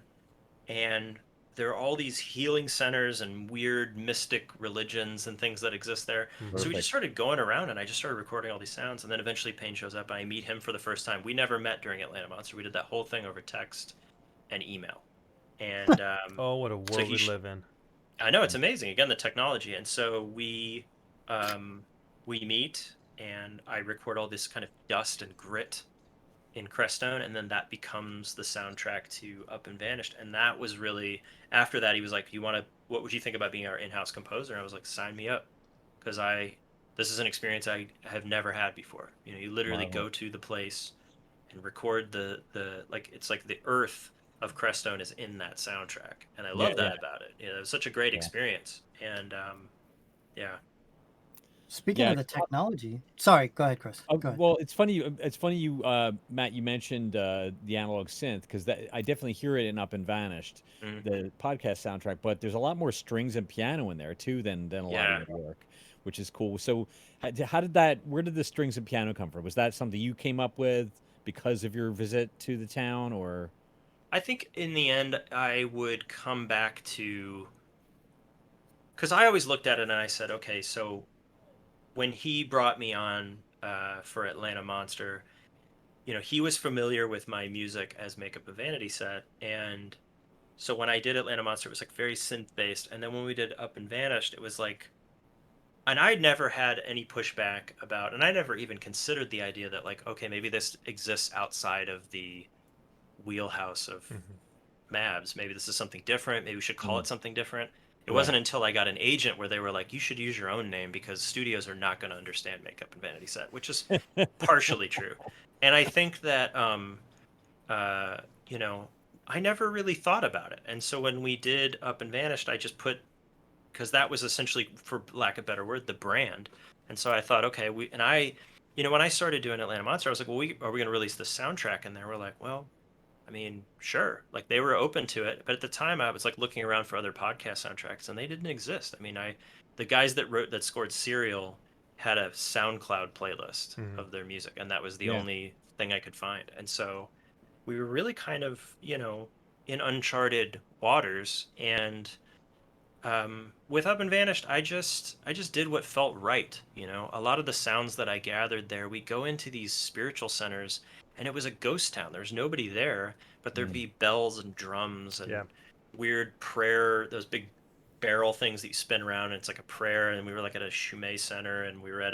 and there are all these healing centers and weird mystic religions and things that exist there. So we Perfect. just started going around, and I just started recording all these sounds. And then eventually Payne shows up, and I meet him for the first time. We never met during Atlanta Monster. We did that whole thing over text and email. And Oh, what a world so he we sh- live in. I know, it's amazing. Again, the technology. And so we meet, and I record all this kind of dust and grit in Crestone, and then that becomes the soundtrack to Up and Vanished. And that was really, after that, he was like, what would you think about being our in-house composer? And I was like, sign me up, because this is an experience I have never had before. You know, you literally go to the place and record like, it's like the earth of Crestone is in that soundtrack, and I love that about it. You know, it was such a great experience. And yeah. Speaking of the technology, sorry, go ahead, Chris. Go ahead. Well, it's funny. It's funny you, Matt. You mentioned the analog synth, because I definitely hear it in Up and Vanished, the podcast soundtrack. But there's a lot more strings and piano in there too than a lot of your work, which is cool. So, how did that? Where did the strings and piano come from? Was that something you came up with because of your visit to the town, or? I think in the end, I would come back to, because I always looked at it and I said, okay, so when he brought me on for Atlanta Monster, you know, he was familiar with my music as Makeup and Vanity Set. And so when I did Atlanta Monster, it was like very synth based. And then when we did Up and Vanished, it was like, and I'd never had any pushback about, and I never even considered the idea that, like, okay, maybe this exists outside of the wheelhouse of Mabs. Maybe this is something different. Maybe we should call it something different. It wasn't until I got an agent where they were like, you should use your own name because studios are not going to understand Makeup and Vanity Set, which is partially true. And I think that, you know, I never really thought about it. And so when we did Up and Vanished, I just put, because that was essentially, for lack of a better word, the brand. And so I thought, okay, you know, when I started doing Atlanta Monster, I was like, well, are we going to release the soundtrack? And they were like, well, I mean, sure. Like, they were open to it, but at the time I was like looking around for other podcast soundtracks, and they didn't exist. I mean, the guys that scored Serial had a SoundCloud playlist of their music, and that was the only thing I could find. And so we were really kind of, you know, in uncharted waters. And with Up and Vanished, I just did what felt right. You know, a lot of the sounds that I gathered there, we go into these spiritual centers, and it was a ghost town. There's nobody there, but there'd be bells and drums and weird prayer, those big barrel things that you spin around, and it's like a prayer. And we were like at a Shumei center, and we were at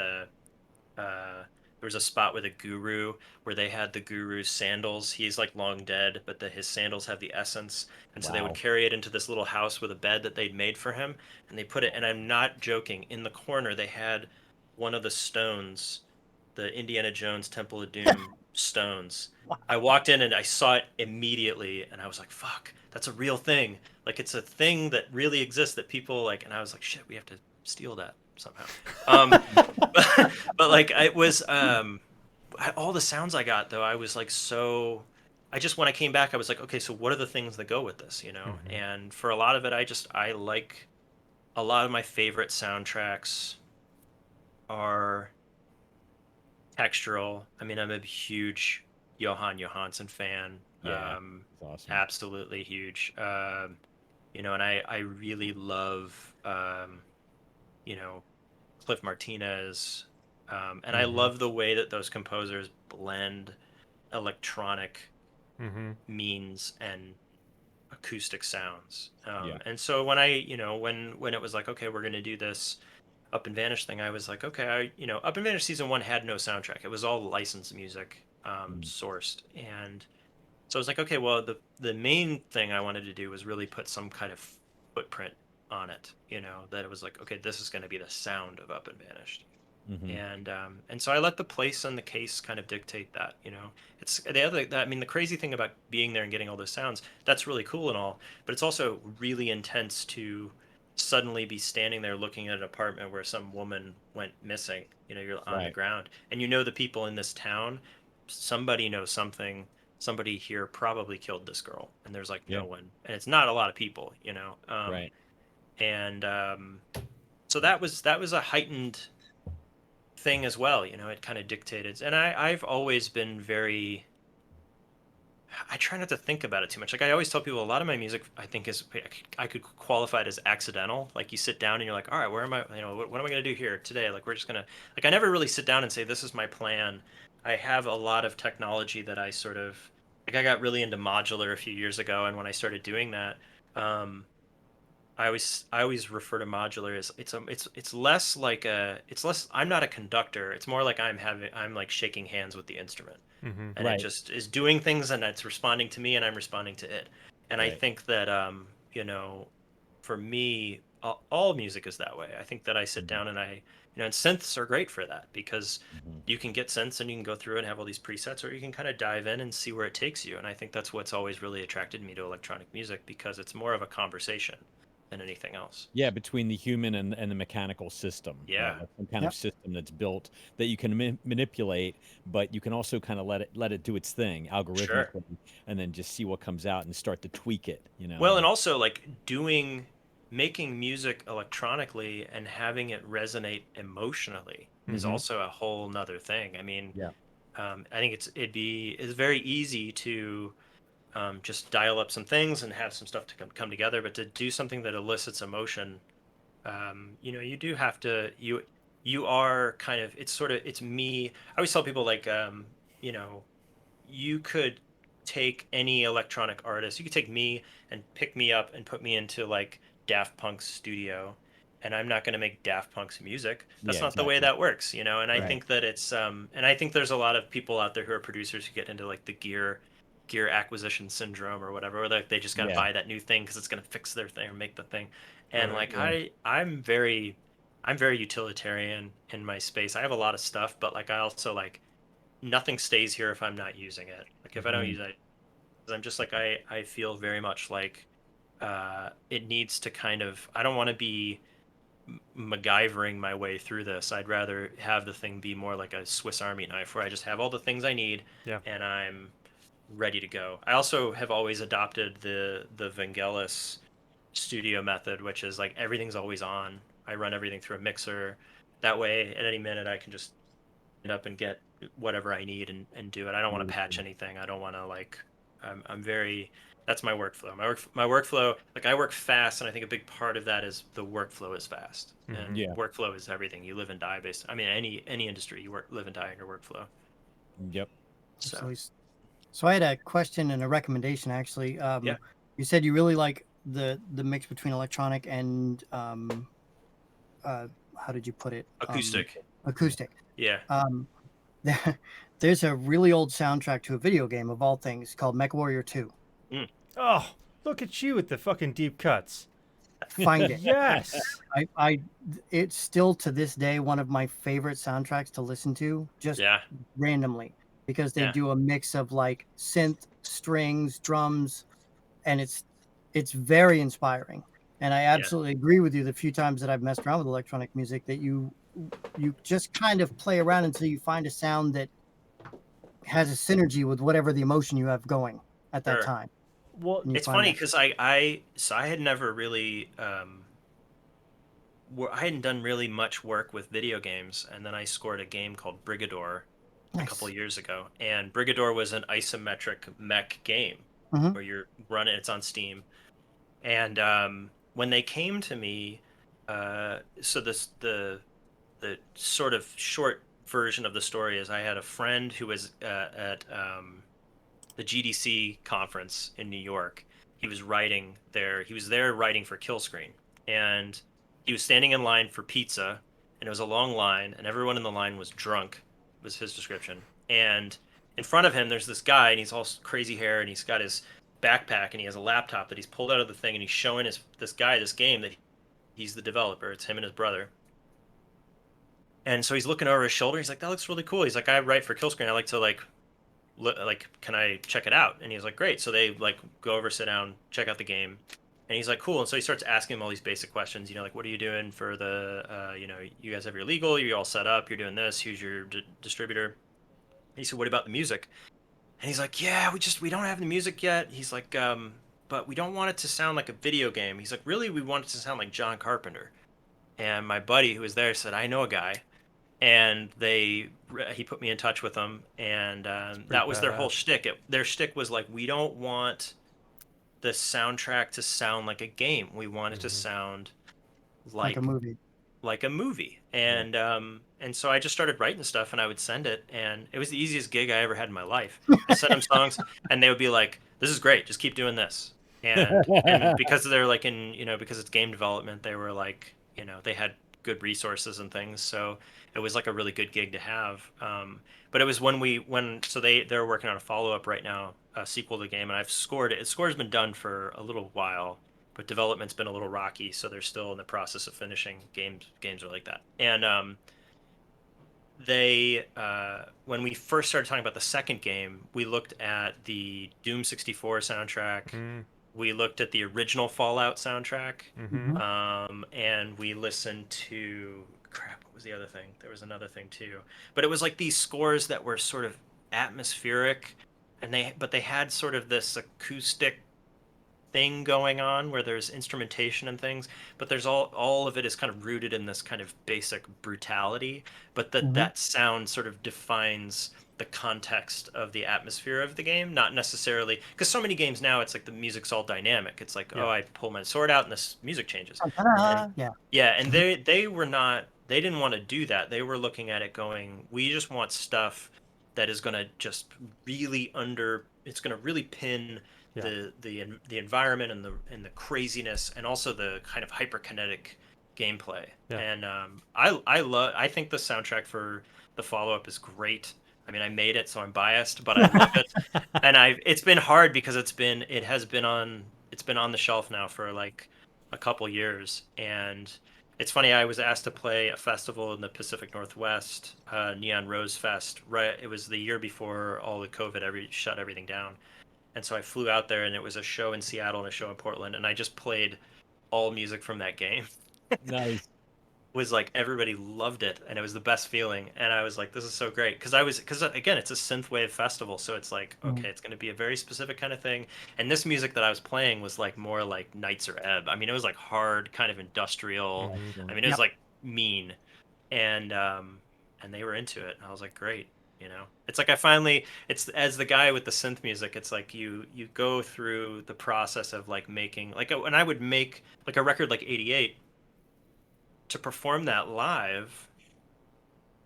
there was a spot with a guru where they had the guru's sandals. He's like long dead, but his sandals have the essence. And so they would carry it into this little house with a bed that they'd made for him. And they put it, and I'm not joking, in the corner they had one of the stones, the Indiana Jones Temple of Doom stones. I walked in and I saw it immediately, and I was like, fuck, that's a real thing. Like, it's a thing that really exists that people like. And I was like, shit, we have to steal that somehow. But like, it was all the sounds I got, though, I was like, when I came back, I was like, okay, so what are the things that go with this, you know? And for a lot of it, I like, a lot of my favorite soundtracks are textural. I mean, I'm a huge Johan Johansson fan. Awesome. Absolutely huge. You know, and I really love, you know, Cliff Martinez. And I love the way that those composers blend electronic means and acoustic sounds. And so when when it was like, okay, we're going to do this, Up and Vanish thing, I was like, okay, Up and Vanish season 1 had no soundtrack. It was all licensed music, sourced. And so I was like, okay, well, the main thing I wanted to do was really put some kind of footprint on it, that it was like, okay, this is going to be the sound of Up and Vanished. And so I let the place and the case kind of dictate that. It's the other. I mean, the crazy thing about being there and getting all those sounds, that's really cool and all, but it's also really intense to suddenly be standing there looking at an apartment where some woman went missing. You're on the Right. ground, and the people in this town. Somebody knows something. Somebody here probably killed this girl, and there's like Yeah. no one, and it's not a lot of people. Right. And so that was a heightened thing as well. It kind of dictated. And I've always been very, I try not to think about it too much. Like I always tell people, a lot of my music I think is, I could qualify it as accidental. Like you sit down and you're like, all right, where am I, what am I going to do here today? Like we're just going to, like I never really sit down and say, this is my plan. I have a lot of technology that I sort of, like I got really into modular a few years ago, and when I started doing that, um, I always refer to modular as it's less like it's less, I'm not a conductor. It's more like I'm like shaking hands with the instrument, Mm-hmm. and it Right. just is doing things, and it's responding to me and I'm responding to it. And I Right. think that you know for me, all music is that way. I think that I sit Mhm. down and and synths are great for that, because Mhm. you can get synths and you can go through and have all these presets, or you can kind of dive in and see where it takes you. And I think that's what's always really attracted me to electronic music, because it's more of a conversation than anything else. Yeah, between the human and the mechanical system, right? Yeah, Like some kind of Yep. system that's built that you can manipulate, but you can also kind of let it do its thing sure. algorithmically, and then just see what comes out and start to tweak it. Well, and also like making music electronically and having it resonate emotionally is Mm-hmm. also a whole nother thing. I mean, Yeah. I think it's very easy to just dial up some things and have some stuff to come together, but to do something that elicits emotion, you do have to, you are kind of, it's sort of, it's me. I always tell people like, you know, you could take any electronic artist, you could take me and pick me up and put me into like Daft Punk's studio, and I'm not going to make Daft Punk's music. Yeah. That's not the way Exactly. that works, and I Right. think that it's and I think there's a lot of people out there who are producers who get into like the gear acquisition syndrome or whatever, where like they just got to Yeah. buy that new thing because it's going to fix their thing or make the thing. And Right. like Yeah. I'm very utilitarian in my space. I have a lot of stuff, but like I also like, nothing stays here if I'm not using it. Like if I don't Mhm. use it, I'm just like, I feel very much like it needs to kind of, I don't want to be MacGyvering my way through this. I'd rather have the thing be more like a Swiss Army knife, where I just have all the things I need Yeah. and I'm ready to go. I also have always adopted the Vangelis studio method, which is like everything's always on. I run everything through a mixer. That way, at any minute, I can just it up and get whatever I need and do it. I don't want to patch anything. I don't want to like. I'm very. That's my workflow. My workflow. Like I work fast, and I think a big part of that is the workflow is fast. Mm-hmm. And Yeah. workflow is everything. You live and die based. I mean, any industry, you live and die in your workflow. Yep. So Absolutely. So I had a question and a recommendation actually. yeah, You said you really like the mix between electronic and uh, how did you put it? acoustic. Acoustic. Yeah. Um, there, there's a really old soundtrack to a video game of all things called MechWarrior 2. Mm. Oh, look at you with the fucking deep cuts. Find it. Yes. It's still to this day one of my favorite soundtracks to listen to, just Yeah. randomly, because they Yeah. do a mix of like synth, strings, drums, and it's very inspiring. And I Yeah. absolutely agree with you. The few times that I've messed around with electronic music, that you just kind of play around until you find a sound that has a synergy with whatever the emotion you have going at that Sure. time, Well, and you It's find funny that. because I had never really I hadn't done really much work with video games, and then I scored a game called Brigador a couple Nice. of years ago, and Brigador was an isometric mech game Hmm. where you're running. It's on Steam, and when they came to me, so the sort of short version of the story is I had a friend who was at the GDC conference in New York. He was writing there. He was there writing for Killscreen, and he was standing in line for pizza. and it was a long line, and everyone in the line was drunk, was his description. And in front of him, there's this guy, and he's all crazy hair, and he's got his backpack, and he has a laptop that he's pulled out of the thing, and he's showing this guy this game that he's the developer. It's him and his brother. And so he's looking over his shoulder. He's like, "That looks really cool." He's like, "I write for Killscreen. I like to can I check it out?" And he's like, "Great." So they like go over, sit down, check out the game, and he's like, "Cool." And so he starts asking him all these basic questions. Like, what are you doing for the, you guys have your legal, you're all set up, you're doing this. Who's your distributor? And he said, "What about the music?" And he's like, "Yeah, we don't have the music yet." He's like, "But we don't want it to sound like a video game." He's like, "Really, we want it to sound like John Carpenter." And my buddy who was there said, "I know a guy." And he put me in touch with them, and that was their whole shtick. Their shtick was like, we don't want the soundtrack to sound like a game. We want it to sound like a movie. And so I just started writing stuff, and I would send it, and it was the easiest gig I ever had in my life. I sent them songs, and they would be like, "This is great. Just keep doing this." And because they're like because it's game development, they were like, they had good resources and things, so it was like a really good gig to have. But it was so they're working on a follow-up right now, a sequel to the game, and I've scored it. Score's been done for a little while, but development's been a little rocky, so they're still in the process of finishing. Games are like that. And they when we first started talking about the second game, we looked at the Doom 64 soundtrack. We looked at the original Fallout soundtrack, and we listened to what was the other thing? There was another thing too, but it was like these scores that were sort of atmospheric, and they had sort of this acoustic thing going on where there's instrumentation and things, but there's all of it is kind of rooted in this kind of basic brutality, but that sound sort of defines the context of the atmosphere of the game, not necessarily because so many games now it's like the music's all dynamic. It's like, oh, I pull my sword out and this music changes. And they didn't want to do that. They were looking at it going, we just want stuff that is going to just really it's going to really pin the environment and the craziness, and also the kind of hyperkinetic gameplay. And I think the soundtrack for the follow-up is great. I mean, I made it, so I'm biased, but I love it. And it's been hard because it's been on the shelf now for like a couple years. And it's funny, I was asked to play a festival in the Pacific Northwest, Neon Rose Fest. Right, it was the year before all the COVID shut everything down. And so I flew out there, and it was a show in Seattle and a show in Portland, and I just played all music from that game. Nice. Was like everybody loved it, and it was the best feeling. And I was like, this is so great, because again, it's a synthwave festival, so it's like, okay, it's going to be a very specific kind of thing. And this music that I was playing was like more like Nights or Ebb. I mean, it was like hard, kind of industrial. I mean, it was like mean, and they were into it. And I was like, great. It's like it's as the guy with the synth music, it's like you go through the process of like making and I would make like a record like 88 to perform that live.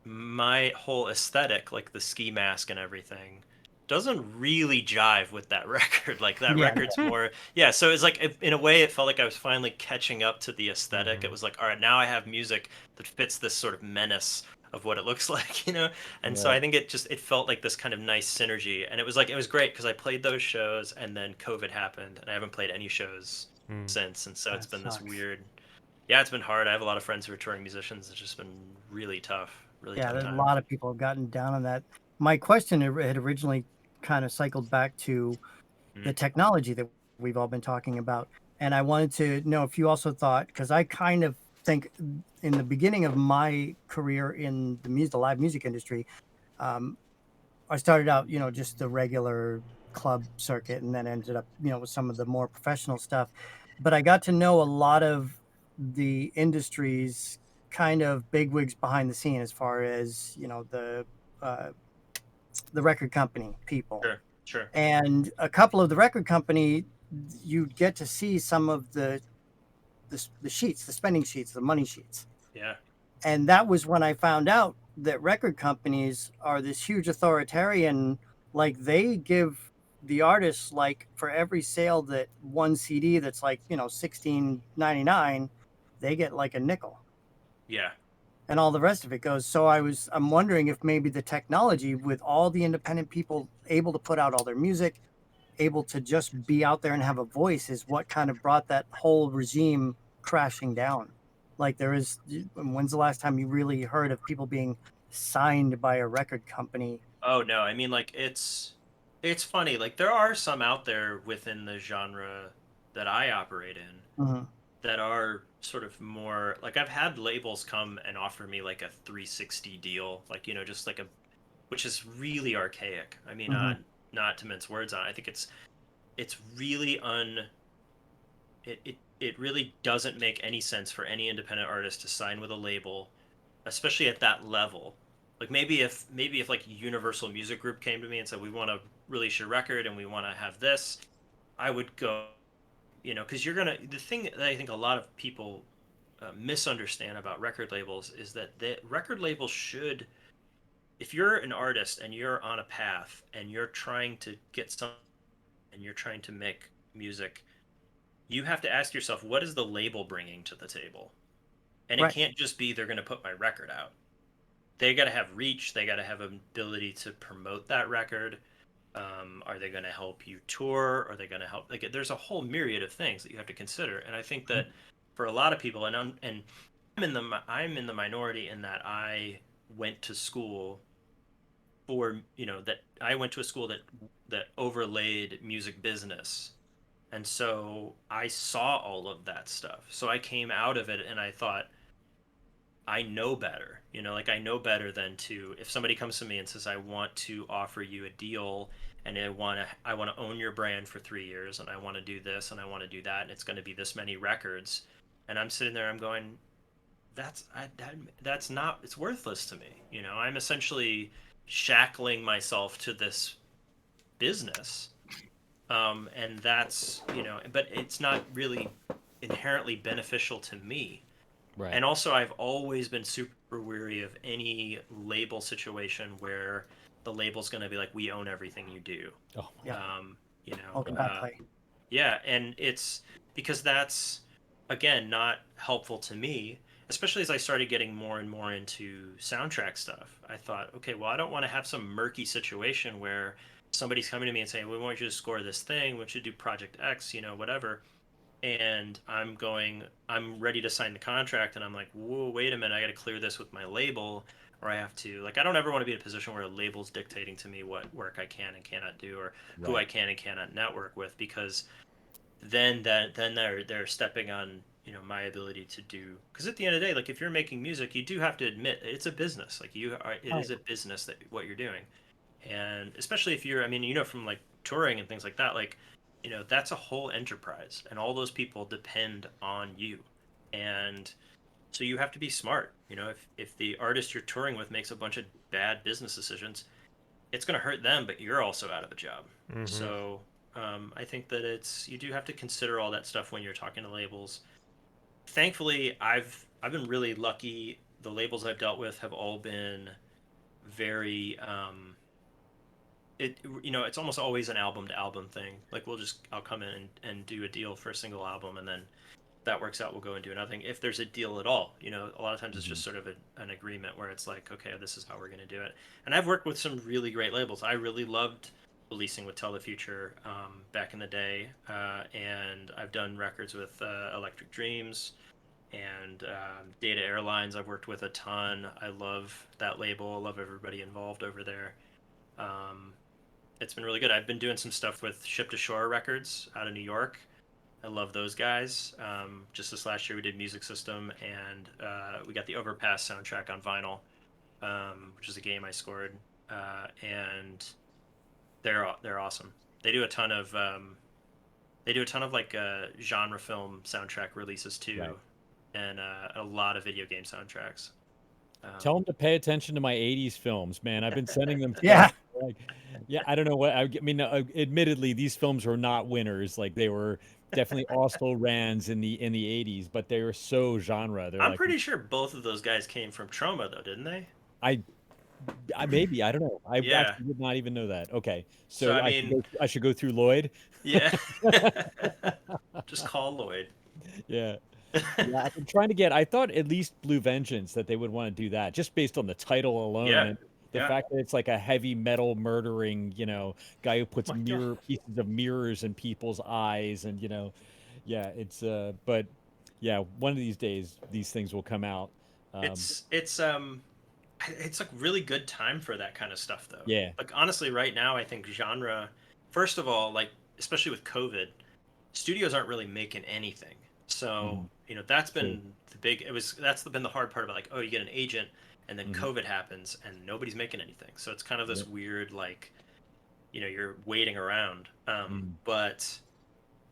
My whole aesthetic, like the ski mask and everything, doesn't really jive with that record. Like that record's more so it's like in a way it felt like I was finally catching up to the aesthetic. It was like, all right, now I have music that fits this sort of menace of what it looks like, and so I think it felt like this kind of nice synergy. And it was great because I played those shows, and then COVID happened, and I haven't played any shows since. And so it's been this weird. It's been hard. I have a lot of friends who are touring musicians. It's just been really tough. Really tough time. A lot of people have gotten down on that. My question had originally kind of cycled back to the technology that we've all been talking about, and I wanted to know if you also thought, because I kind of think in the beginning of my career in the live music industry, I started out, just the regular club circuit, and then ended up, with some of the more professional stuff. But I got to know a lot of the industry's kind of bigwigs behind the scene, as far as, the record company people. Sure. And a couple of the record company, you get to see some of the sheets, the spending sheets, the money sheets. Yeah. And that was when I found out that record companies are this huge authoritarian, like they give the artists, like for every sale that one CD that's like, $16.99, they get like a nickel. Yeah. and all the rest of it goes. So I'm wondering if maybe the technology, with all the independent people able to put out all their music, able to just be out there and have a voice, is what kind of brought that whole regime crashing down. Like, when's the last time you really heard of people being signed by a record company? Oh no, I mean like it's funny. Like there are some out there within the genre that I operate in Mhm. that are sort of more like I've had labels come and offer me like a 360 deal, like just like a which is really archaic. I mean, Mhm. not to mince words on it, I think it's really it really doesn't make any sense for any independent artist to sign with a label, especially at that level. Like maybe if like Universal Music Group came to me and said we want to release your record and we want to have this, I would go, because the thing that I think a lot of people misunderstand about record labels is that the record labels should, if you're an artist and you're on a path and you're trying to get some and you're trying to make music, you have to ask yourself, what is the label bringing to the table? And it Right. can't just be they're going to put my record out. They got to have reach. They got to have ability to promote that record. Are they going to help you tour? Are they going to help? Like, there's a whole myriad of things that you have to consider. And I think that for a lot of people, and I'm in the minority in that I went to school for that I went to a school that overlaid music business, and so I saw all of that stuff. So I came out of it and I thought, I know better. Like I know better than to, if somebody comes to me and says I want to offer you a deal and I want to own your brand for 3 years and I want to do this and I want to do that and it's going to be this many records, and I'm sitting there I'm going, that's not, it's worthless to me. I'm essentially shackling myself to this business, and that's, but it's not really inherently beneficial to me. Right. And also, I've always been super weary of any label situation where the label's going to be like, we own everything you do. Oh, Yeah. Um, Welcome back, Clay. yeah, and it's because that's, again, not helpful to me, especially as I started getting more and more into soundtrack stuff. I thought, okay, well, I don't want to have some murky situation where somebody's coming to me and saying, we want you to score this thing, we want you to do Project X, whatever. And I'm ready to sign the contract, and I'm like, whoa, wait a minute, I got to clear this with my label, or I have to, like, I don't ever want to be in a position where a label's dictating to me what work I can and cannot do, or who I right. can and cannot network with, because then they're stepping on my ability to do, because at the end of the day, like, if you're making music, you do have to admit it's a business. Like, it is a business, that what you're doing. And especially if you're, I mean, from like touring and things like that, like, that's a whole enterprise and all those people depend on you. And so you have to be smart. If the artist you're touring with makes a bunch of bad business decisions, it's going to hurt them, but you're also out of a job. Mhm. So I think that you do have to consider all that stuff when you're talking to labels. Thankfully, I've been really lucky. The labels I've dealt with have all been very it's almost always an album to album thing. Like I'll come in and do a deal for a single album, and then if that works out, we'll go and do another thing. If there's a deal at all, a lot of times it's just sort of an agreement where it's like, okay, this is how we're going to do it. And I've worked with some really great labels. I really loved releasing with Tell the Future back in the day, and I've done records with Electric Dreams and Data Airlines. I've worked with a ton. I love that label. I love everybody involved over there. It's been really good. I've been doing some stuff with Ship to Shore Records out of New York. I love those guys. Just this last year, we did Music System, and we got the Overpass soundtrack on vinyl, which is a game I scored, and they're awesome. They do a ton of like genre film soundtrack releases too, Right. and a lot of video game soundtracks. Tell them to pay attention to my 80s films, man. I've been sending them Yeah. stuff. Like, yeah, I don't know what I mean. Admittedly, these films were not winners. Like, they were definitely also rans in the 80s, but they were so genre. They're I'm like, pretty sure both of those guys came from Troma, though, didn't they? I maybe, I don't know. I Yeah. actually did not even know that. Okay, So so I mean, I should go through Lloyd. yeah. Just call Lloyd. Yeah. Yeah, I've been trying to get. I thought at least Blue Vengeance that they would want to do that, just based on the title alone Yeah, and the yeah. fact that it's like a heavy metal murdering, guy who puts My God. pieces of mirrors in people's eyes, and yeah, it's but yeah, one of these days these things will come out. Um, It's like really good time for that kind of stuff though. yeah, Like honestly, right now I think genre, first of all, like especially with COVID, studios aren't really making anything. So mhm, that's true. been the big. That's been the hard part about like, oh, you get an agent, and then Hmm. COVID happens, and nobody's making anything. So it's kind of this Yep. weird like, you're waiting around. Mm. But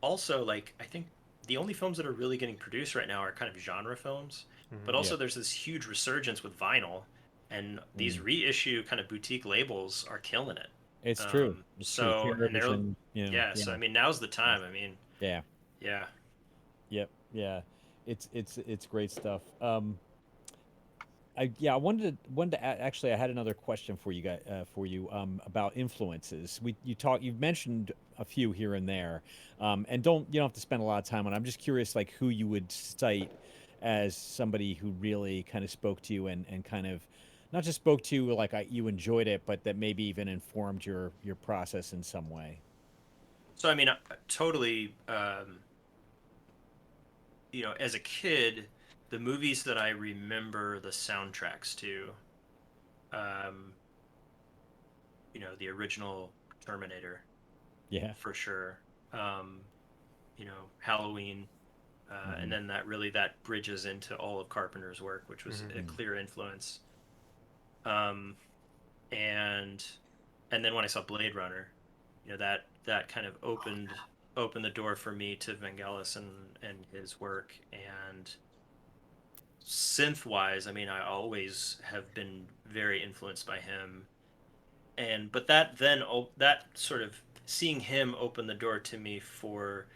also like I think the only films that are really getting produced right now are kind of genre films. But Mhm. Yeah. also there's this huge resurgence with vinyl, and these Mm. reissue kind of boutique labels are killing it. It's true. It's true. So and they're Terrorism, yeah. yeah, So I mean now's the time. I mean yeah, yeah. yep, yeah. It's great stuff. I wanted to actually I had another question for you guys for you about influences. You've mentioned a few here and there, and you don't have to spend a lot of time on it. I'm just curious, like who you would cite as somebody who really kind of spoke to you and kind of not just spoke to you like you enjoyed it, but that maybe even informed your process in some way. So I mean totally. As a kid, the movies that I remember the soundtracks to, um, the original Terminator Yeah. for sure. Um, Halloween, and Hmm. then that bridges into all of Carpenter's work, which was a Hmm. clear influence. Um, and and then when I saw Blade Runner, that kind of opened the door for me to Vangelis and his work. And synth wise, I mean, I always have been very influenced by him. And but that sort of seeing him open the door to me for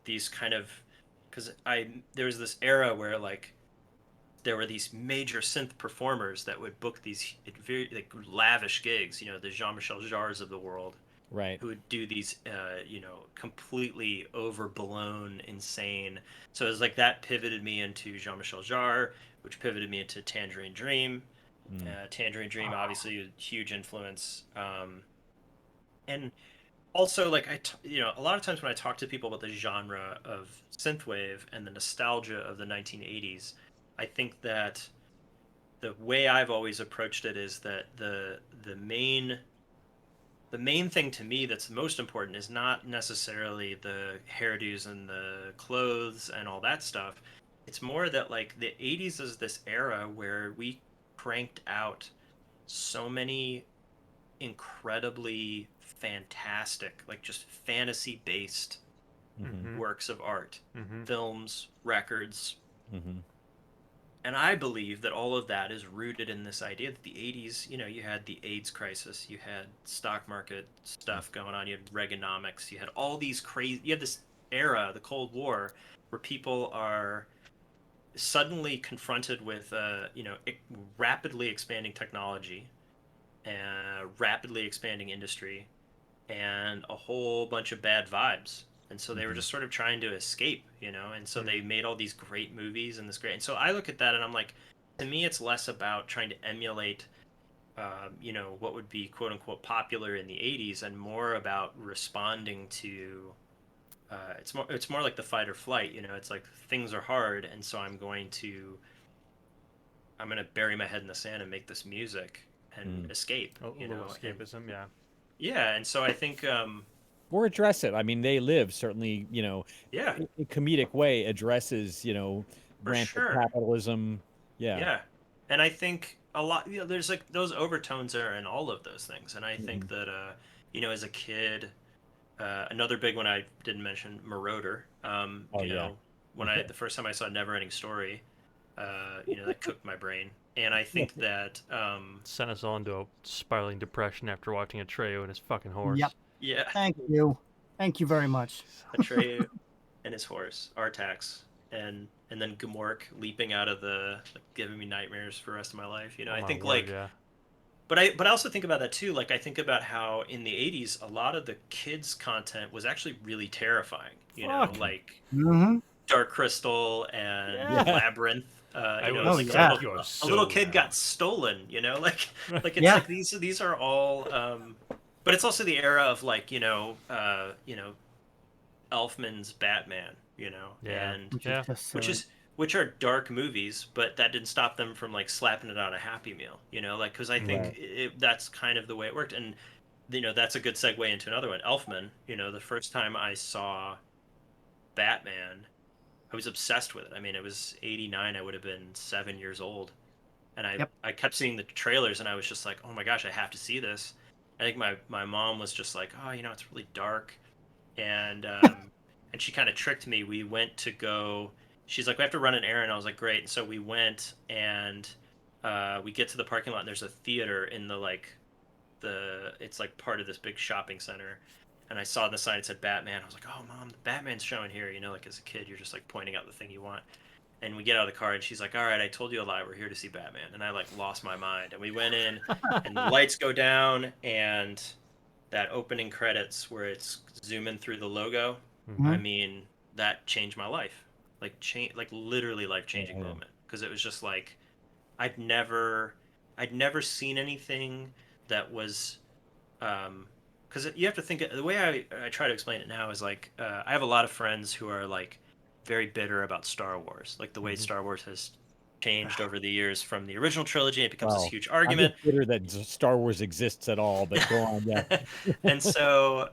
these kind of, because I there was this era where like there were these major synth performers that would book these very like lavish gigs, the Jean-Michel Jarres of the world, Right. who would do these completely overblown, insane. So it was like that pivoted me into Jean-Michel Jarre, which pivoted me into Tangerine Dream. Mm. Tangerine Dream, obviously, a huge influence. And also, like a lot of times when I talk to people about the genre of synthwave and the nostalgia of the 1980s, I think that the way I've always approached it is that the main thing to me that's most important is not necessarily the hairdos and the clothes and all that stuff. It's more that like the 80s is this era where we cranked out so many incredibly fantastic, like just fantasy based Hmm. Mhm. works of art, Mhm. films, records. Hmm. And I believe that all of that is rooted in this idea that the 80s, you had the AIDS crisis, you had stock market stuff going on, you had Reaganomics, you had all these crazy, you had this era, the Cold War, where people are suddenly confronted with, rapidly expanding technology and rapidly expanding industry and a whole bunch of bad vibes. And so they were Hmm. just sort of trying to escape, and so they Mhm. made all these great movies and this great. And so I look at that and I'm like, to me, it's less about trying to emulate, what would be quote unquote popular in the 80s and more about responding to, it's more like the fight or flight, it's like things are hard. And so I'm going to bury my head in the sand and make this music and Mm. escape, A little escapism, yeah. yeah. And so I think, Or address it. I mean, they live certainly, yeah, in a comedic way addresses, for rampant sure. capitalism. Yeah. Yeah. And I think a lot, there's like those overtones are in all of those things. And I think Hmm. that, as a kid, another big one I didn't mention, Marauder. Oh yeah. The first time I saw Never Ending Story, that cooked my brain. And I think that, Sent us all into a spiraling depression after watching Atreyu and his fucking Yep. horse. yeah, Thank you. Thank you very much. Atreyu and his horse, Artax, and then Gamork leaping out of like, giving me nightmares for the rest of my life. Oh I my think word, like yeah. but I also think about that too. Like I think about how in the 80s a lot of the kids content was actually really terrifying, Fuck. like Hmm. Dark Crystal and Yeah. Labyrinth. I You know, will like suck your a soul little kid got out. stolen. You know, like it's Yeah. like these are all. But it's also the era of like Elfman's Batman. You know, Yeah. and Which is Yeah. just which silly. is which are dark movies, but that didn't stop them from like slapping it on a Happy Meal. You know, like because I think Right. that's kind of the way it worked, and that's a good segue into another one. Elfman. You know, the first time I saw Batman, I was obsessed with it. I mean, it was 89. I would have been 7 years old. And Yep. I kept seeing the trailers and I was just like, oh my gosh, I have to see this. I think my mom was just like, oh, it's really dark. And she kind of tricked me. We went to go, she's like, we have to run an errand. I was like, great. And so we went and we get to the parking lot and there's a theater in it's like part of this big shopping center. And I saw the sign that said Batman. I was like, oh, mom, the Batman's showing here. Like as a kid, you're just like pointing out the thing you want. And we get out of the car and she's like, all right, I told you a lie. We're here to see Batman. And I like lost my mind. And we went in and the lights go down and that opening credits where it's zooming through the logo. I Mhm. mean, that changed my life. Like literally life changing Yeah. moment. Because it was just like, I'd never seen anything that was because you have to think the way I try to explain it now is like I have a lot of friends who are like very bitter about Star Wars, like the way Star Wars has changed over the years from the original trilogy. It becomes this Well, huge I'm argument. just bitter that Star Wars exists at all, but go on. Yeah. And so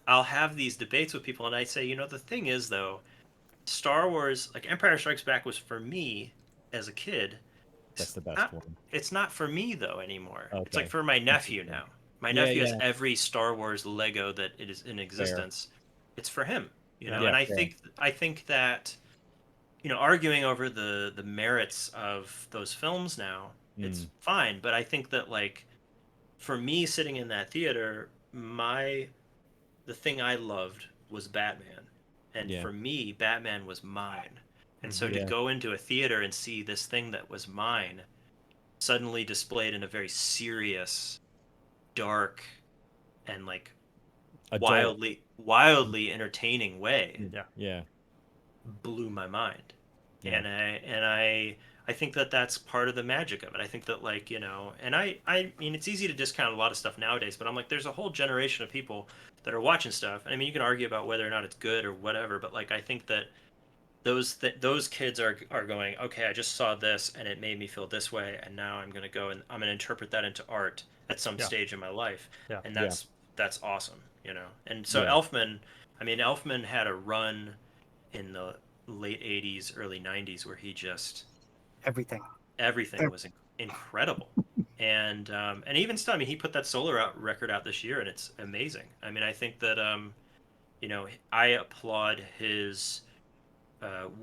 I'll have these debates with people, and I say, the thing is though, Star Wars, like Empire Strikes Back, was for me as a kid. That's the best not one. it's not for me though anymore. It's like Okay. for my nephew now. My Yeah, nephew has yeah. every Star Wars Lego that it is in Fair. existence. It's for him, Yeah. and Yeah, I fair. think that arguing over the merits of those films now, it's fine, but I think that like for me sitting in that theater, the thing I loved was Batman. And Yeah. for me, Batman was mine. And so to Yeah. go into a theater and see this thing that was mine suddenly displayed in a very serious, dark, and like Adult. wildly entertaining way Yeah. Yeah. blew my mind. Yeah. And I think that that's part of the magic of it. I think that like, and I mean it's easy to discount a lot of stuff nowadays, but I'm like there's a whole generation of people that are watching stuff. And I mean you can argue about whether or not it's good or whatever, but like I think that those kids are going, okay, I just saw this and it made me feel this way, and now I'm gonna go and I'm gonna interpret that into art at some Yeah. stage in my life, Yeah. and Yeah. that's awesome, And so Yeah. Elfman had a run in the late '80s, early '90s where he just Everything. everything was incredible, and even still, I mean, he put that record out this year, and it's amazing. I mean, I think that I applaud his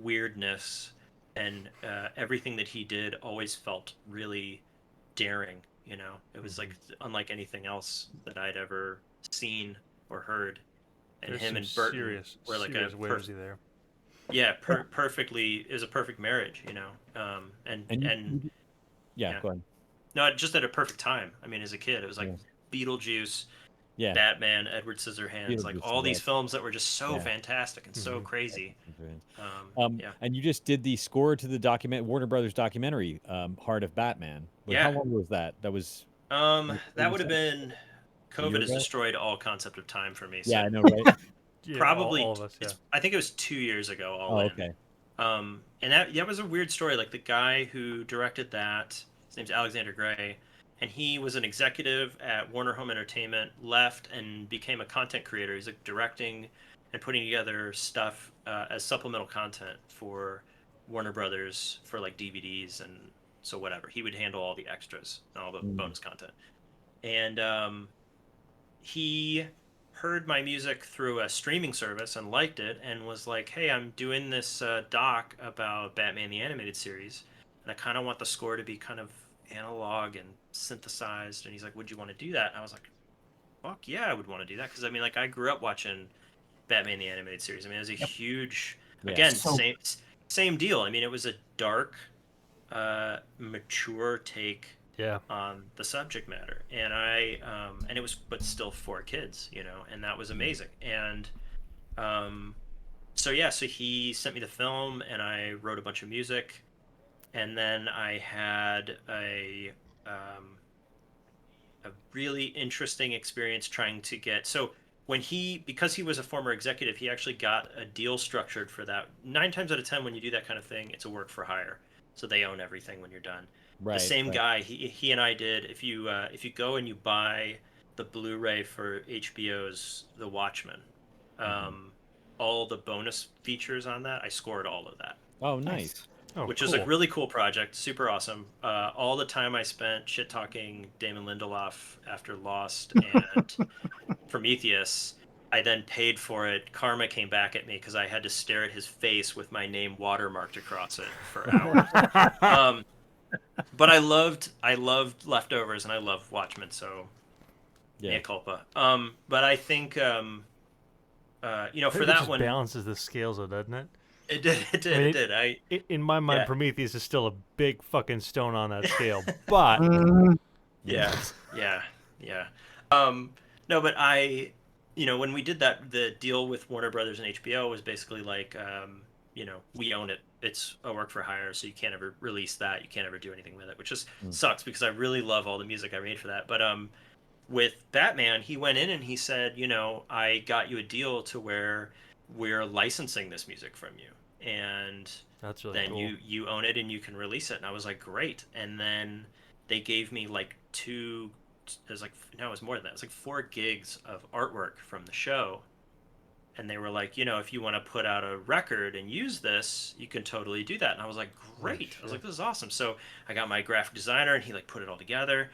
weirdness and everything that he did always felt really daring. It was like unlike anything else that I'd ever seen or heard. And There's him some and Burton serious, were like serious whimsy there. perfectly. It was a perfect marriage. And Yeah. yeah. Go ahead. No, just at a perfect time. I mean, as a kid, it was like Yeah. Beetlejuice, Yeah. Batman, Edward Scissorhands, like Beetlejuice all is these awesome. films that were just so Yeah. fantastic and so crazy. Yeah. And you just did the score to the Warner Brothers documentary, Heart of Batman. But how Yeah. long was that? That was That would have been a year COVID has ago? destroyed all concept of time for me. Yeah, So I know, right? Yeah, probably all of us. Yeah. I think it was 2 years ago all Oh, in. okay. And that was a weird story. Like the guy who directed that, his name's Alexander Gray, and he was an executive at Warner Home Entertainment, left and became a content creator. He's like directing and putting together stuff as supplemental content for Warner Brothers for like DVDs and so whatever. He would handle all the extras and all the bonus content. And he heard my music through a streaming service and liked it and was like, hey, I'm doing this doc about Batman the Animated Series, and I kind of want the score to be kind of analog and synthesized. And he's like, would you want to do that? And I was like, fuck yeah, I would want to do that. Because I mean, like, I grew up watching Batman the Animated Series. I mean, it was a huge, again, same deal. I mean, it was a dark, mature take Yeah. on the subject matter, and but still for kids, and that was amazing. And so he sent me the film, and I wrote a bunch of music, and then I had um, a really interesting experience trying to get so when because he was a former executive, he actually got a deal structured for that. 9 times out of 10, when you do that kind of thing, it's a work for hire, so they own everything when you're done. The Right. same Right. guy, he and I did. If you go and you buy the Blu-ray for HBO's The Watchmen, Mhm. all the bonus features on that, I scored all of that, Oh, nice. Oh, which cool. is a really cool project, super awesome. All the time I spent shit talking Damon Lindelof after Lost and Prometheus, I then paid for it. Karma came back at me because I had to stare at his face with my name watermarked across it for hours. um, but I loved Leftovers, and I love Watchmen, so Yeah. mea culpa. But I think I for think it that just one, balances the scales, though, doesn't it? it did, it I did, mean, it did. in my mind, Yeah, Prometheus is still a big fucking stone on that scale, but Mm, yeah, yeah, yeah. Um, no, but when we did that, the deal with Warner Brothers and HBO was basically like, we own it. It's a work for hire, so you can't ever release that. You can't ever do anything with it, which just Mm. sucks because I really love all the music I made for that. But with Batman, he went in and he said, I got you a deal to where we're licensing this music from you, and that's really then cool. you own it and you can release it. And I was like, great. And then they gave me like it was like, no, it was more than that. It was like 4 gigs of artwork from the show. And they were like, if you want to put out a record and use this, you can totally do that. And I was like, Holy great. I was shit. like, this is awesome. So I got my graphic designer, and he like put it all together.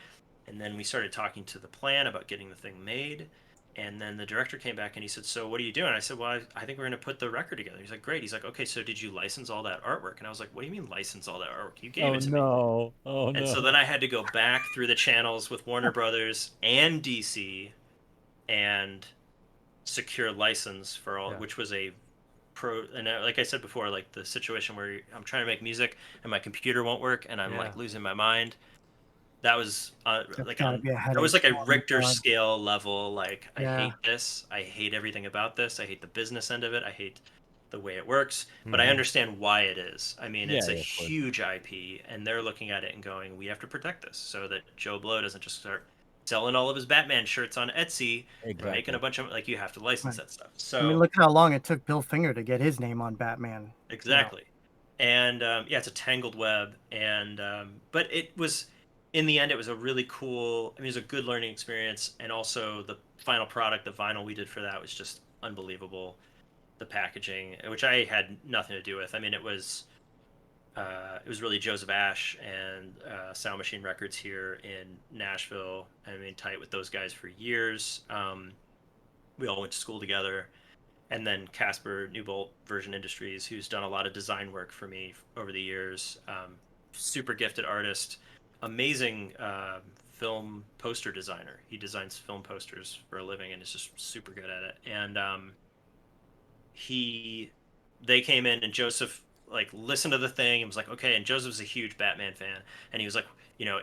And then we started talking to the plan about getting the thing made. And then the director came back and he said, "So what are you doing?" I said, "Well, I think we're going to put the record together." He's like, "Great." He's like, "Okay, so did you license all that artwork?" And I was like, "What do you mean license all that artwork? You gave Oh it to me." no. Oh And so no. then I had to go back through the channels with Warner Brothers and DC and secure license for all, Yeah. which was a pro. And like I said before, like the situation where I'm trying to make music and my computer won't work and I'm Yeah. like losing my mind. That was that's like gotta be a that headache. was like a Oh my Richter God. scale level. Like, I Yeah. hate this. I hate everything about this. I hate the business end of it. I hate the way it works. But I Mhm. understand why it is. I mean, Yeah, it's a yeah, of course. huge IP, and they're looking at it and going, "We have to protect this so that Joe Blow doesn't just start selling all of his Batman shirts on Etsy and making Exactly. a bunch of like you have to license Right. that stuff." I mean, So look how long it took Bill Finger to get his name on Batman. exactly. And yeah, it's a tangled web. And but it was, in the end, it was a really cool. I mean, it was a good learning experience, and also the final product, the vinyl we did for that, was just unbelievable. The packaging, which I had nothing to do with. I mean, it was really Joseph Ash and Sound Machine Records here in Nashville. I mean, tight with those guys for years. We all went to school together, and then Casper Newbolt Version Industries, who's done a lot of design work for me over the years. Super gifted artist, amazing film poster designer. He designs film posters for a living and is just super good at it. And he, they came in, and Joseph like listened to the thing and was like, okay. And Joseph's a huge Batman fan, and he was like,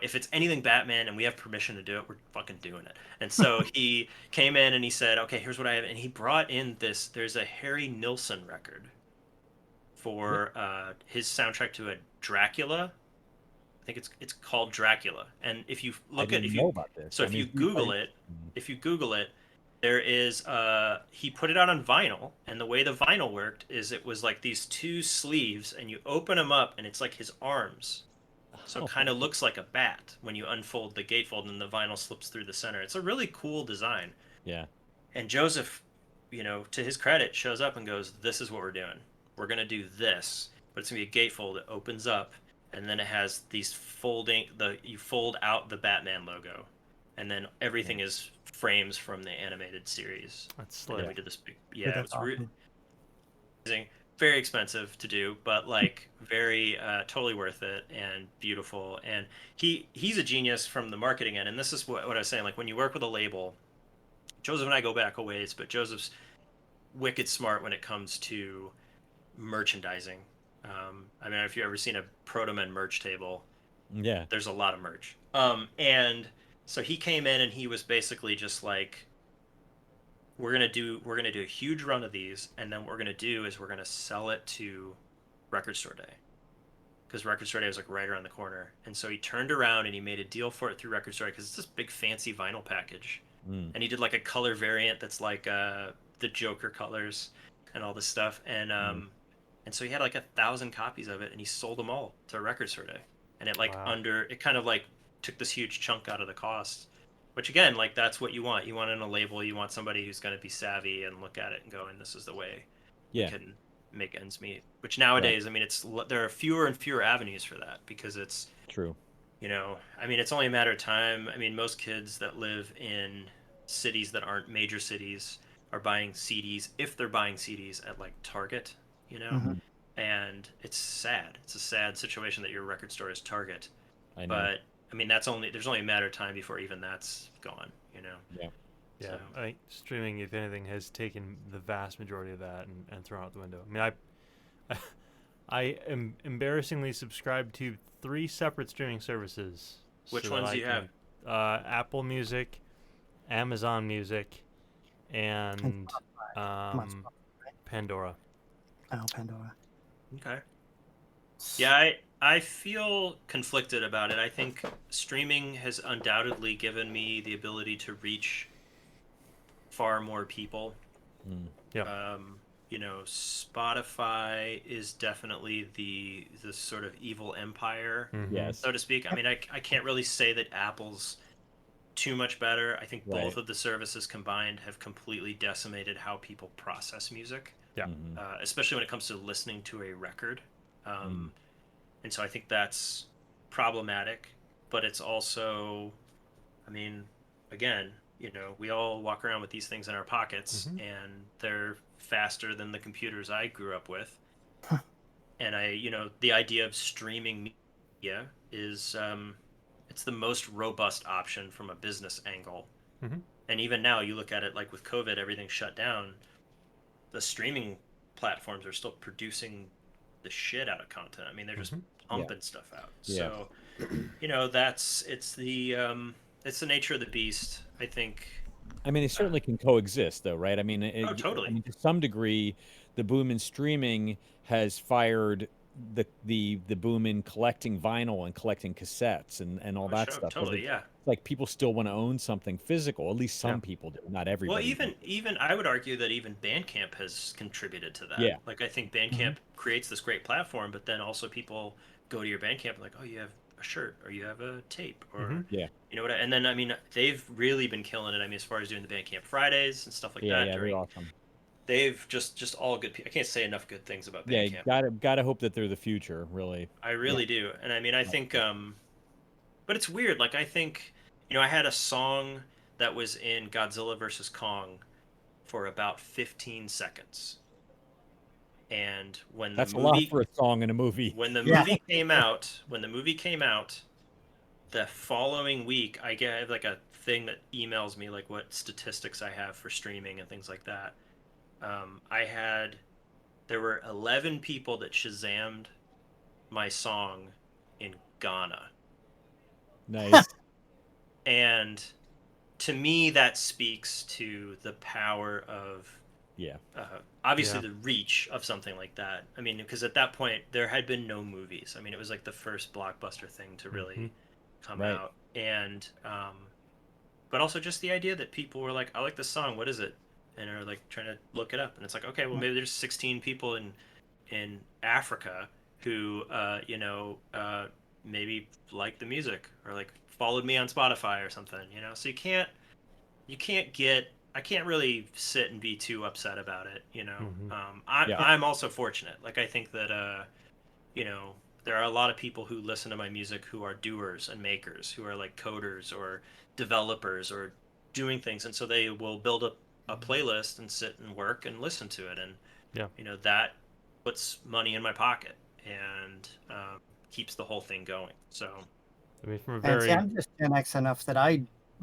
if it's anything Batman and we have permission to do it, we're fucking doing it. And so he came in and he said, okay, here's what I have. And he brought in this, there's a Harry Nilsson record for his soundtrack to a Dracula. I think it's called Dracula. And if you I look at, didn't know about this. so I if you mean, Google it, there is he put it out on vinyl, and the way the vinyl worked is it was like these 2 sleeves, and you open them up and it's like his arms. So it kind of looks like a bat when you unfold the gatefold and the vinyl slips through the center. It's a really cool design. yeah. And Joseph, to his credit, shows up and goes, "This is what we're doing. We're gonna do this, but it's gonna be a gatefold that opens up, and then it has these you fold out the Batman logo, and then everything is frames from the animated series." That's And then slick. we did this big, Dude, yeah, it that's was awesome. amazing, very expensive to do, but like very totally worth it and beautiful. And he's a genius from the marketing end. And this is what I was saying. Like, when you work with a label, Joseph and I go back a ways, but Joseph's wicked smart when it comes to merchandising. I mean, if you've ever seen a Proto Men merch table, Yeah. there's a lot of merch. And so he came in and he was basically just like, we're gonna do a huge run of these, and then what we're gonna do is we're gonna sell it to Record Store Day, because Record Store Day was like right around the corner. And so he turned around and he made a deal for it through Record Store Day because it's this big fancy vinyl package, and he did like a color variant that's like the Joker colors and all this stuff, and so he had like 1,000 copies of it, and he sold them all to Record Store Day, and it like Wow. it kind of like took this huge chunk out of the cost. Which again, like that's what you want. You want in a label. You want somebody who's going to be savvy and look at it and go, and this is the way we Yeah. can make ends meet. Which nowadays, I mean, there are fewer and fewer avenues for that because it's, True. I mean, it's only a matter of time. I mean, most kids that live in cities that aren't major cities are buying CDs, if they're buying CDs at like Target, Mhm. and it's sad. It's a sad situation that your record store is Target. I know. But I mean, there's only a matter of time before even that's gone, Yeah. Yeah, So- I think streaming, if anything, has taken the vast majority of that and thrown out the window. I mean, I am embarrassingly subscribed to 3 separate streaming services. Which so that ones I do you have? Apple Music, Amazon Music, and Come on, Spotify, Pandora. Oh, Pandora. Okay. Yeah, I feel conflicted about it. I think streaming has undoubtedly given me the ability to reach far more people. Yeah. Spotify is definitely the sort of evil empire, Mhm. Yes. so to speak. I mean, I can't really say that Apple's too much better. I think both Right. of the services combined have completely decimated how people process music. Yeah. Especially when it comes to listening to a record. And so I think that's problematic, but it's also, I mean, again, we all walk around with these things in our pockets, and they're faster than the computers I grew up with. And the idea of streaming media is, it's the most robust option from a business angle. And even now, you look at it like with COVID, everything shut down. The streaming platforms are still producing the shit out of content. I mean, they're just pumping stuff out. Yeah. So, it's the nature of the beast. I think. I mean, they certainly can coexist, though, right? I mean, Oh, totally. I mean, to some degree, the boom in streaming has fired the boom in collecting vinyl and collecting cassettes and all Oh, that sure, stuff. 'Cause totally, yeah. it's like people still want to own something physical. At least some people do, not Well, everybody. even I would argue that even Bandcamp has contributed to that. Yeah. Like, I think Bandcamp creates this great platform, but then also people go to your Bandcamp and like, oh, you have a shirt or you have a tape or Yeah. and then I mean they've really been killing it. I mean, as far as doing the Bandcamp Fridays and stuff like Yeah, that. yeah, they're awesome. They've just all good. I can't say enough good things about Yeah, Bandcamp. gotta hope that they're the future, really. I really do, and I mean, I think, but it's weird. Like, I think, I had a song that was in Godzilla versus Kong for about 15 seconds, and when That's the a lot movie for a song in a movie. when the Yeah. movie came out, the following week, I get like a thing that emails me like what statistics I have for streaming and things like that. There were 11 people that Shazammed my song in Ghana. Nice. And to me, that speaks to the power of, Yeah. obviously, Yeah. the reach of something like that. I mean, because at that point, there had been no movies. I mean, it was like the first blockbuster thing to really come Right. out. And, but also just the idea that people were like, I like this song, what is it? And are like trying to look it up. And it's like, okay, well, maybe there's 16 people in Africa who, maybe like the music or like followed me on Spotify or something, so I can't really sit and be too upset about it. I'm also fortunate. Like, I think that, there are a lot of people who listen to my music who are doers and makers, who are like coders or developers or doing things. And so they will build up a playlist and sit and work and listen to it. And, that puts money in my pocket and, keeps the whole thing going. So, I mean, from a And very see, I'm just Gen X enough that I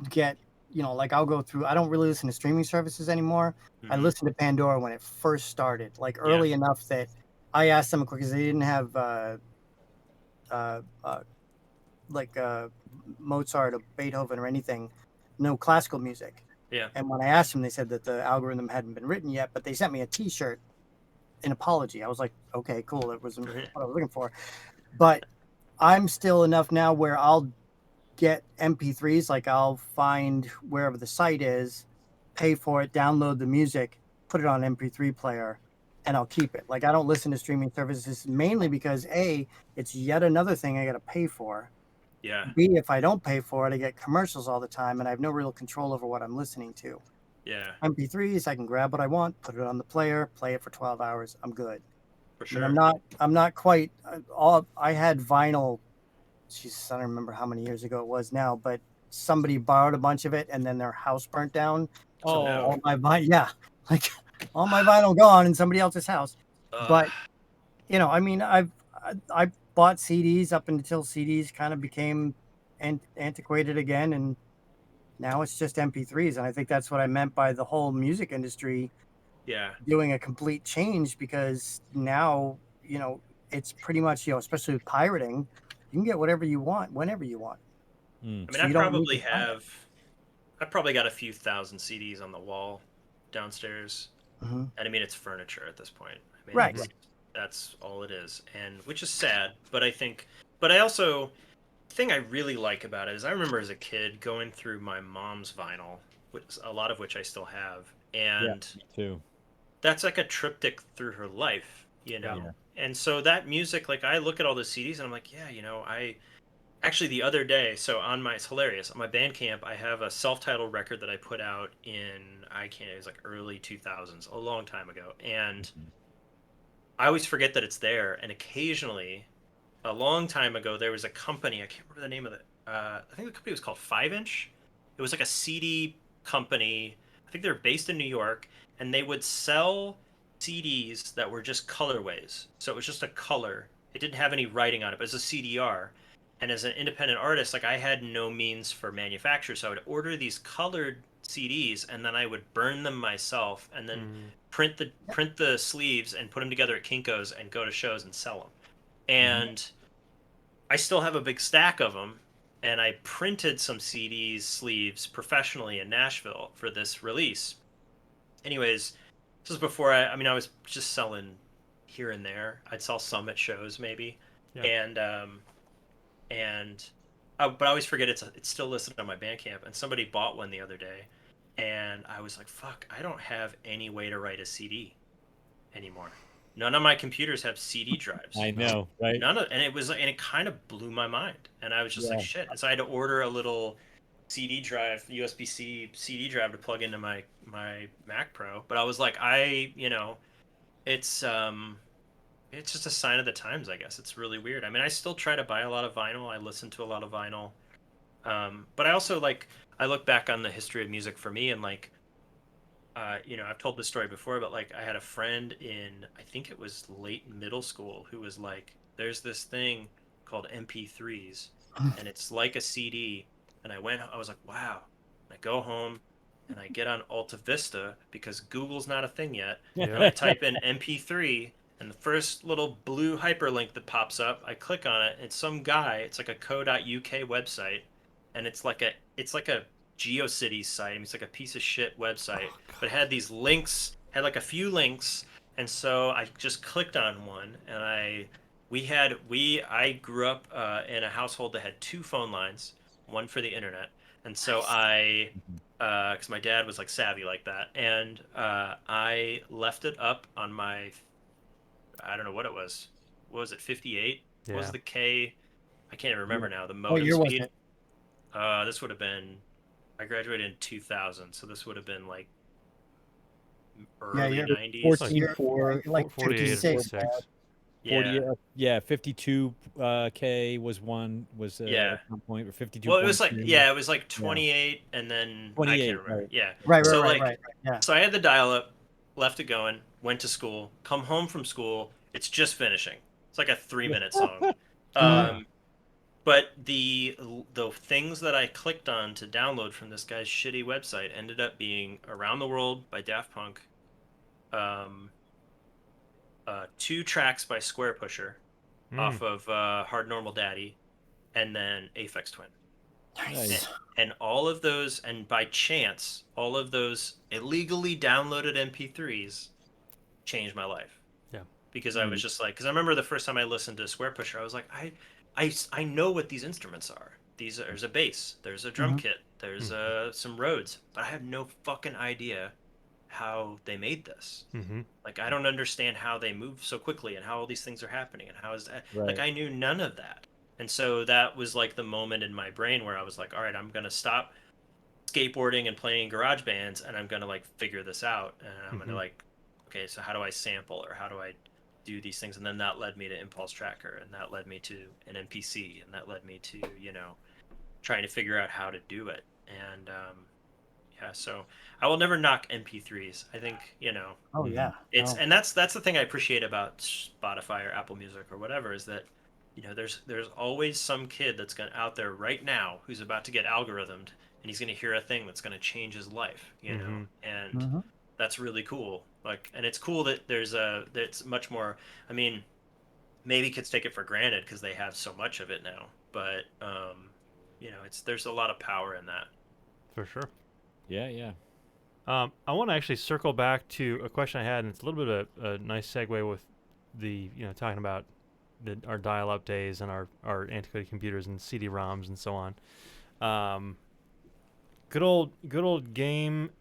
get, like I'll go through. I don't really listen to streaming services anymore. I mhm. listened to Pandora when it first started, like early enough that I asked them because they didn't have like Mozart or Beethoven or anything, no classical music. Yeah. And when I asked them, they said that the algorithm hadn't been written yet, but they sent me a T-shirt, an apology. I was like, okay, cool. That wasn't what I was looking for. But I'm still enough now where I'll get MP3s. Like I'll find wherever the site is, pay for it, download the music, put it on an MP3 player, and I'll keep it. Like I don't listen to streaming services mainly because A, it's yet another thing I got to pay for. Yeah. B, if I don't pay for it, I get commercials all the time and I have no real control over what I'm listening to. Yeah. MP3s, I can grab what I want, put it on the player, play it for 12 hours. I'm good. For I mean, sure. I'm not quite all. I had vinyl. Jesus, I don't remember how many years ago it was now, but somebody borrowed a bunch of it and then their house burnt down. So no. all my vinyl, yeah, like all my vinyl gone in somebody else's house. But you know, I mean, I bought CDs up until CDs kind of became antiquated again, and now it's just MP3s. And I think that's what I meant by the whole music industry yeah. doing a complete change, because now, you know, it's pretty much, you know, especially with pirating, you can get whatever you want whenever you want. I mean, So you don't need to buy it. I probably got a few thousand CDs on the wall downstairs. Mhm. And I mean, it's furniture at this point. I mean, Right. that's all it is, and which is sad. But I also, the thing I really like about it is I remember as a kid going through my mom's vinyl, which a lot of which I still have, and Me too. that's like a triptych through her life, you know. Yeah. And so that music, like I look at all the CDs and I'm like, yeah, you know, I actually the other day, so it's hilarious. On my Bandcamp, I have a self-titled record that I put out in it was like early 2000s, a long time ago, and I always forget that it's there. And occasionally, a long time ago, there was a company. I can't remember the name of it. I think the company was called 5 Inch. It was like a CD company. I think they're based in New York, and they would sell CDs that were just colorways. So it was just a color. It didn't have any writing on it, but it was a CDR. And as an independent artist, like I had no means for manufacture, so I would order these colored CDs, and then I would burn them myself, and then print the sleeves and put them together at Kinko's and go to shows and sell them. And I still have a big stack of them, and I printed some CDs sleeves professionally in Nashville for this release. Anyways, this was before I mean I was just selling here and there. I'd sell some at shows maybe. Yeah. And but I always forget it's still listed on my Bandcamp, and somebody bought one the other day, and I was like, fuck, I don't have any way to write a CD anymore. None of my computers have CD drives. I know, right? And it kind of blew my mind, and I was just like, shit. And so I had to order a little CD drive, USB-C CD drive to plug into my Mac Pro. But I was like, it's just a sign of the times, I guess. It's really weird. I mean, I still try to buy a lot of vinyl. I listen to a lot of vinyl. But I also I look back on the history of music for me, and I've told this story before, but like I had a friend in, I think it was late middle school, who was like, there's this thing called MP3s, and it's like a CD. And I was like, wow. And I go home and I get on Alta Vista because Google's not a thing yet. And I type in MP3, and the first little blue hyperlink that pops up, I click on it. It's some guy. It's like a co.uk website, and it's like a GeoCities site. I mean, it's like a piece of shit website, but it had these links, had like a few links, and so I just clicked on one, and I grew up in a household that had two phone lines, one for the internet, and so because my dad was like savvy like that, and I left it up on my, I don't know what it was. What was it, 58? What was the K? I can't even remember now. The modem year was speed. it? This would have been, I graduated in 2000, so this would have been like early you're 90s. 14.4, like 48 or 56. 56. 40, yeah, 52K was one, at some point, or 52. Well, it was it was like 28, and then 28, I can't remember. right. Yeah. Right. So Yeah. so I had the dial up, left it going, went to school, come home from school, it's just finishing. It's like a 3-minute song. But the things that I clicked on to download from this guy's shitty website ended up being Around the World by Daft Punk, 2 tracks by Square Pusher off of Hard Normal Daddy, and then Aphex Twin. Nice. And all of those, and by chance, all of those illegally downloaded MP3s changed my life. Yeah. Because I was just like, because I remember the first time I listened to Square Pusher, I was like, I know what these instruments are. There's a bass, there's a drum Mhm. kit, there's some Rhodes, but I have no fucking idea how they made this. Mm-hmm. Like, I don't understand how they move so quickly and how all these things are happening and how is that. Like, Right. I knew none of that. And so that was like the moment in my brain where I was like, all right, I'm gonna stop skateboarding and playing garage bands and I'm gonna like figure this out and I'm gonna like, okay, so how do I sample or how do I do these things? And then that led me to Impulse Tracker and that led me to an MPC and that led me to, trying to figure out how to do it. And yeah, so I will never knock MP3s. I think, Oh yeah. it's No. and that's the thing I appreciate about Spotify or Apple Music or whatever is that there's always some kid that's going out there right now who's about to get algorithmed and he's going to hear a thing that's going to change his life, and Mhm. that's really cool. Like, and it's cool that that's much more. I mean, maybe kids take it for granted because they have so much of it now, but it's there's a lot of power in that. For sure. Yeah, yeah. I want to actually circle back to a question I had, and it's a little bit of a nice segue with the talking about our dial-up days and our antiquated computers and CD-ROMs and so on. Good old game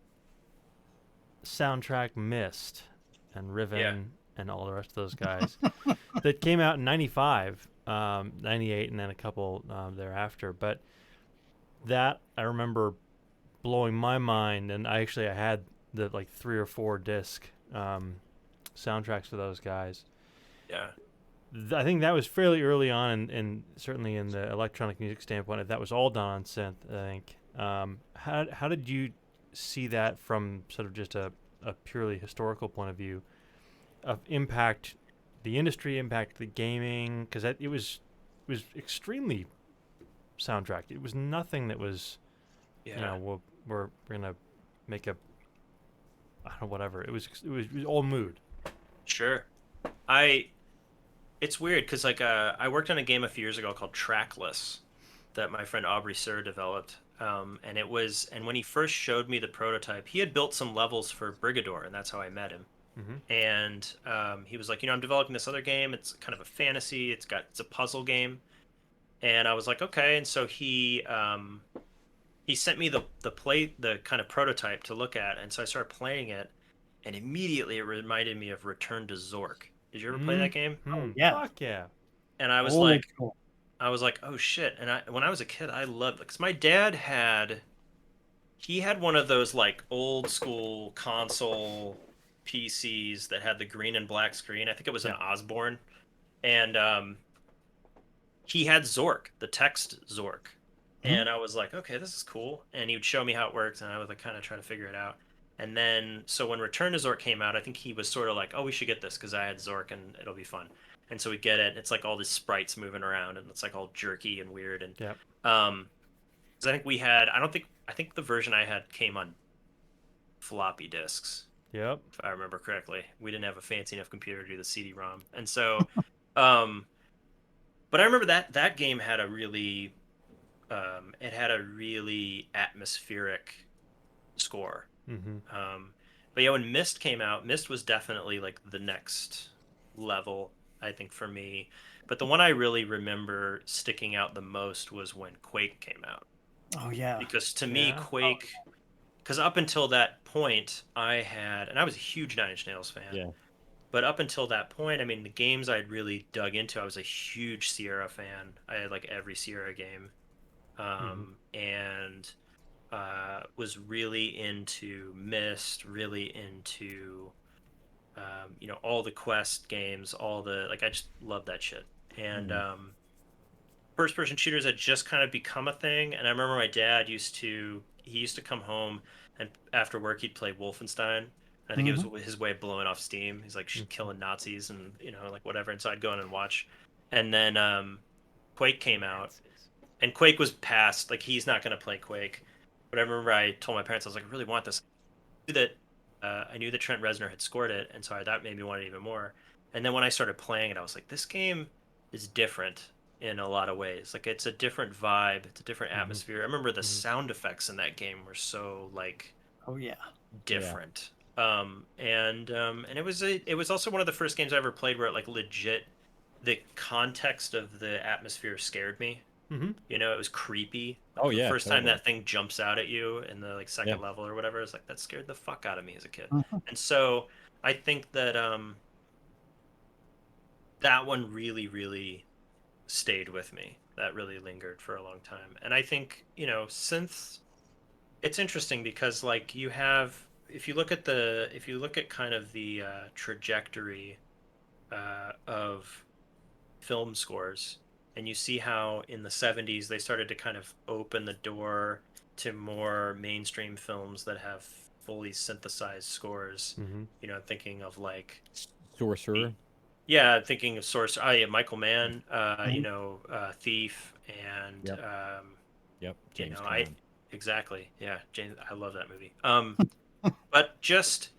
soundtrack Mist and Riven Yeah. and all the rest of those guys that came out in 95, 98, and then a couple thereafter. But that I remember blowing my mind, and I had the like 3 or 4 disc soundtracks for those guys. Yeah. I think that was fairly early on, and certainly in the electronic music standpoint, that was all done on synth. I think. How did you see that from sort of just a purely historical point of view of impact the industry, impact the gaming? Because it was extremely soundtracked. It was nothing that was Yeah. we're gonna make a I don't know, whatever. It was all mood. Sure. It's weird because like I worked on a game a few years ago called Trackless that my friend Aubrey Sir developed. And when he first showed me the prototype, he had built some levels for Brigador, and that's how I met him. Mm-hmm. And he was like, I'm developing this other game. It's kind of a fantasy. It's a puzzle game. And I was like, okay. And so he sent me the kind of prototype to look at, and so I started playing it, and immediately it reminded me of Return to Zork. Did you ever play that game? Mm-hmm. Yeah. Fuck yeah. And I was Old like, school. oh shit. And when I was a kid, I loved it because my dad he had one of those like old school console PCs that had the green and black screen. I think it was an Osborne, and he had Zork, the text Zork. And I was like, okay, this is cool. And he would show me how it works, and I would like kind of try to figure it out. And then, so when Return to Zork came out, I think he was sort of like, oh, we should get this because I had Zork and it'll be fun. And so we get it. It's like all these sprites moving around, and it's like all jerky and weird. And Yep. because I think we had, I think the version I had came on floppy disks, Yep. if I remember correctly. We didn't have a fancy enough computer to do the CD-ROM, and so, um, but I remember that game had a really it had a really atmospheric score. Mm-hmm. But yeah, when Mist came out, Mist was definitely like the next level, I think, for me. But the one I really remember sticking out the most was when Quake came out. Oh yeah. Because to me, Yeah. Quake, because up until that point, and I was a huge Nine Inch Nails fan. Yeah. But up until that point, I mean, the games I'd really dug into, I was a huge Sierra fan. I had like every Sierra game. And was really into Mist, really into all the Quest games, all the like. I just love that shit. And first-person shooters had just kind of become a thing. And I remember my dad used to come home, and after work he'd play Wolfenstein. I think it was his way of blowing off steam. He's like killing Nazis and like whatever. And so I'd go in and watch. And then Quake came out. And Quake was past, like he's not going to play Quake. But I remember I told my parents, I was like, I really want this. I knew that Trent Reznor had scored it, and so that made me want it even more. And then when I started playing it, I was like, this game is different. in a lot of ways. Like it's a different vibe, it's a different Mhm. atmosphere. I remember the Mhm. sound effects in that game were so like Oh yeah. different. And it was also one of the first games I ever played where it like legit the context of the atmosphere scared me. Mm-hmm. You know, it was creepy. Like Oh the yeah, first time totally. that thing jumps out at you in the like Yeah. second level or whatever, it's like that scared the fuck out of me as a kid. Mhm. And so I think that that one really stayed with me. That really lingered for a long time. And I think, you know, synths it's interesting because like you have if you look at kind of the trajectory of film scores and you see how in the 70s they started to kind of open the door to more mainstream films that have fully synthesized scores, Mm-hmm. you know, thinking of like Sorcerer. yeah, thinking of source yeah, Michael Yeah. Mann, you Mhm. know, Thief and Yep. Yep. you James know, I Caan. exactly. Yeah, James I love that movie. But just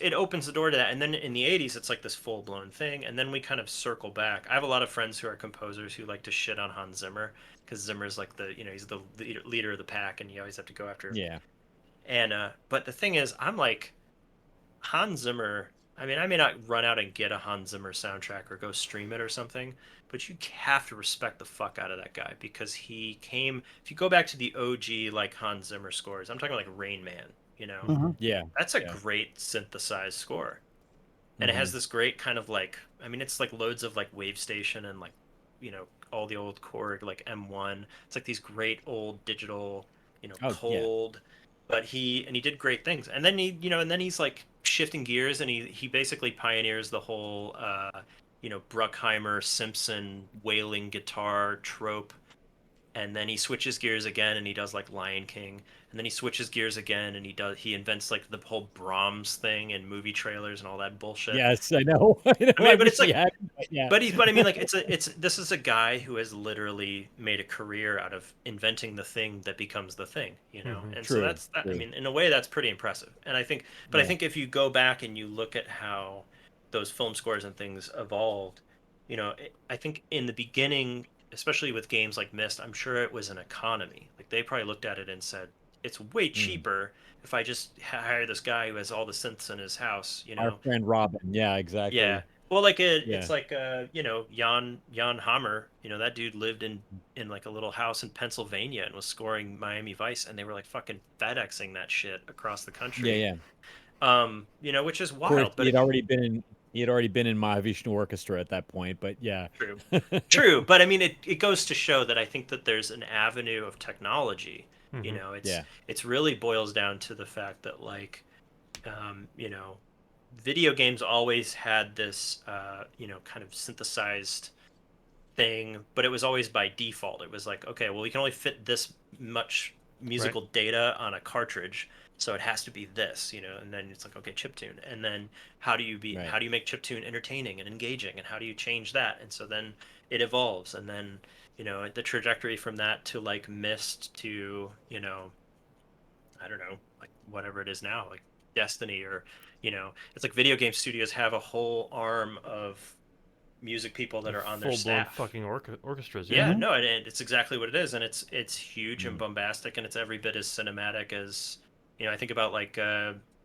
it opens the door to that, and then in the 80s it's like this full-blown thing, and then we kind of circle back. I have a lot of friends who are composers who like to shit on Hans Zimmer because Zimmer's like the, you know, he's the leader of the pack and you always have to go after. Yeah. And but the thing is I'm like Hans Zimmer, I mean, I may not run out and get a Hans Zimmer soundtrack or go stream it or something, but you have to respect the fuck out of that guy because he came. If you go back to the OG like Hans Zimmer scores, I'm talking like Rain Man, you know, Mhm. Yeah. that's a Yeah. great synthesized score. And it has Mhm. this great kind of like, I mean, it's like loads of like Wave Station and like, you know, all the old Korg, like M1. It's like these great old digital, you know, Oh yeah. cold, but he did great things. And then he, you know, and then he's like shifting gears and he basically pioneers the whole, you know, Bruckheimer Simpson wailing guitar trope, and then he switches gears again and he does like Lion King, and then he switches gears again and he invents like the whole Brahms thing and movie trailers and all that bullshit. Yes, I know. I know. I I mean, but wish it's he like, had. But yeah. but I mean, like it's this is a guy who has literally made a career out of inventing the thing that becomes the thing, you know. Mm-hmm. And so True. that's that. I True. mean, in a way, that's pretty impressive. And I think, but I Yeah. think if you go back and you look at how those film scores and things evolved, you know, I think in the beginning, especially with games like Myst, I'm sure it was an economy. Like they probably looked at it and said, it's way Mm. cheaper if I just hire this guy who has all the synths in his house, you Our know. friend Robin. Yeah. Yeah. Exactly. Well, like Yeah. it's like you know, Jan Hammer, you know, that dude lived in like a little house in Pennsylvania and was scoring Miami Vice, and they were like fucking FedExing that shit across the Yeah. country. Yeah. You know, which is Of course, wild, but if he had already been in Mahavishnu Orchestra at that point. But yeah. true. True, but I mean it goes to show that I think that there's an avenue of technology. You Mm-hmm. know, Yeah. it's really boils down to the fact that like you know, video games always had this you know, kind of synthesized thing, but it was always by default. It was like, okay, well, we can only fit this much Right. musical data on a cartridge, so it has to be this, you know. And then it's like, okay, chiptune, and then Right. how do you make chiptune entertaining and engaging, and how do you change that? And so then it evolves, and then you know the trajectory from that to like Myst to you know I don't know like whatever it is now like Destiny or you know it's like video game studios have a whole arm of music people that are on their Full blown staff. fucking orchestras. Yeah. Yeah, Mhm. no, and it's exactly what it is, and it's huge and Mm. bombastic, and it's every bit as cinematic as you know. I think about like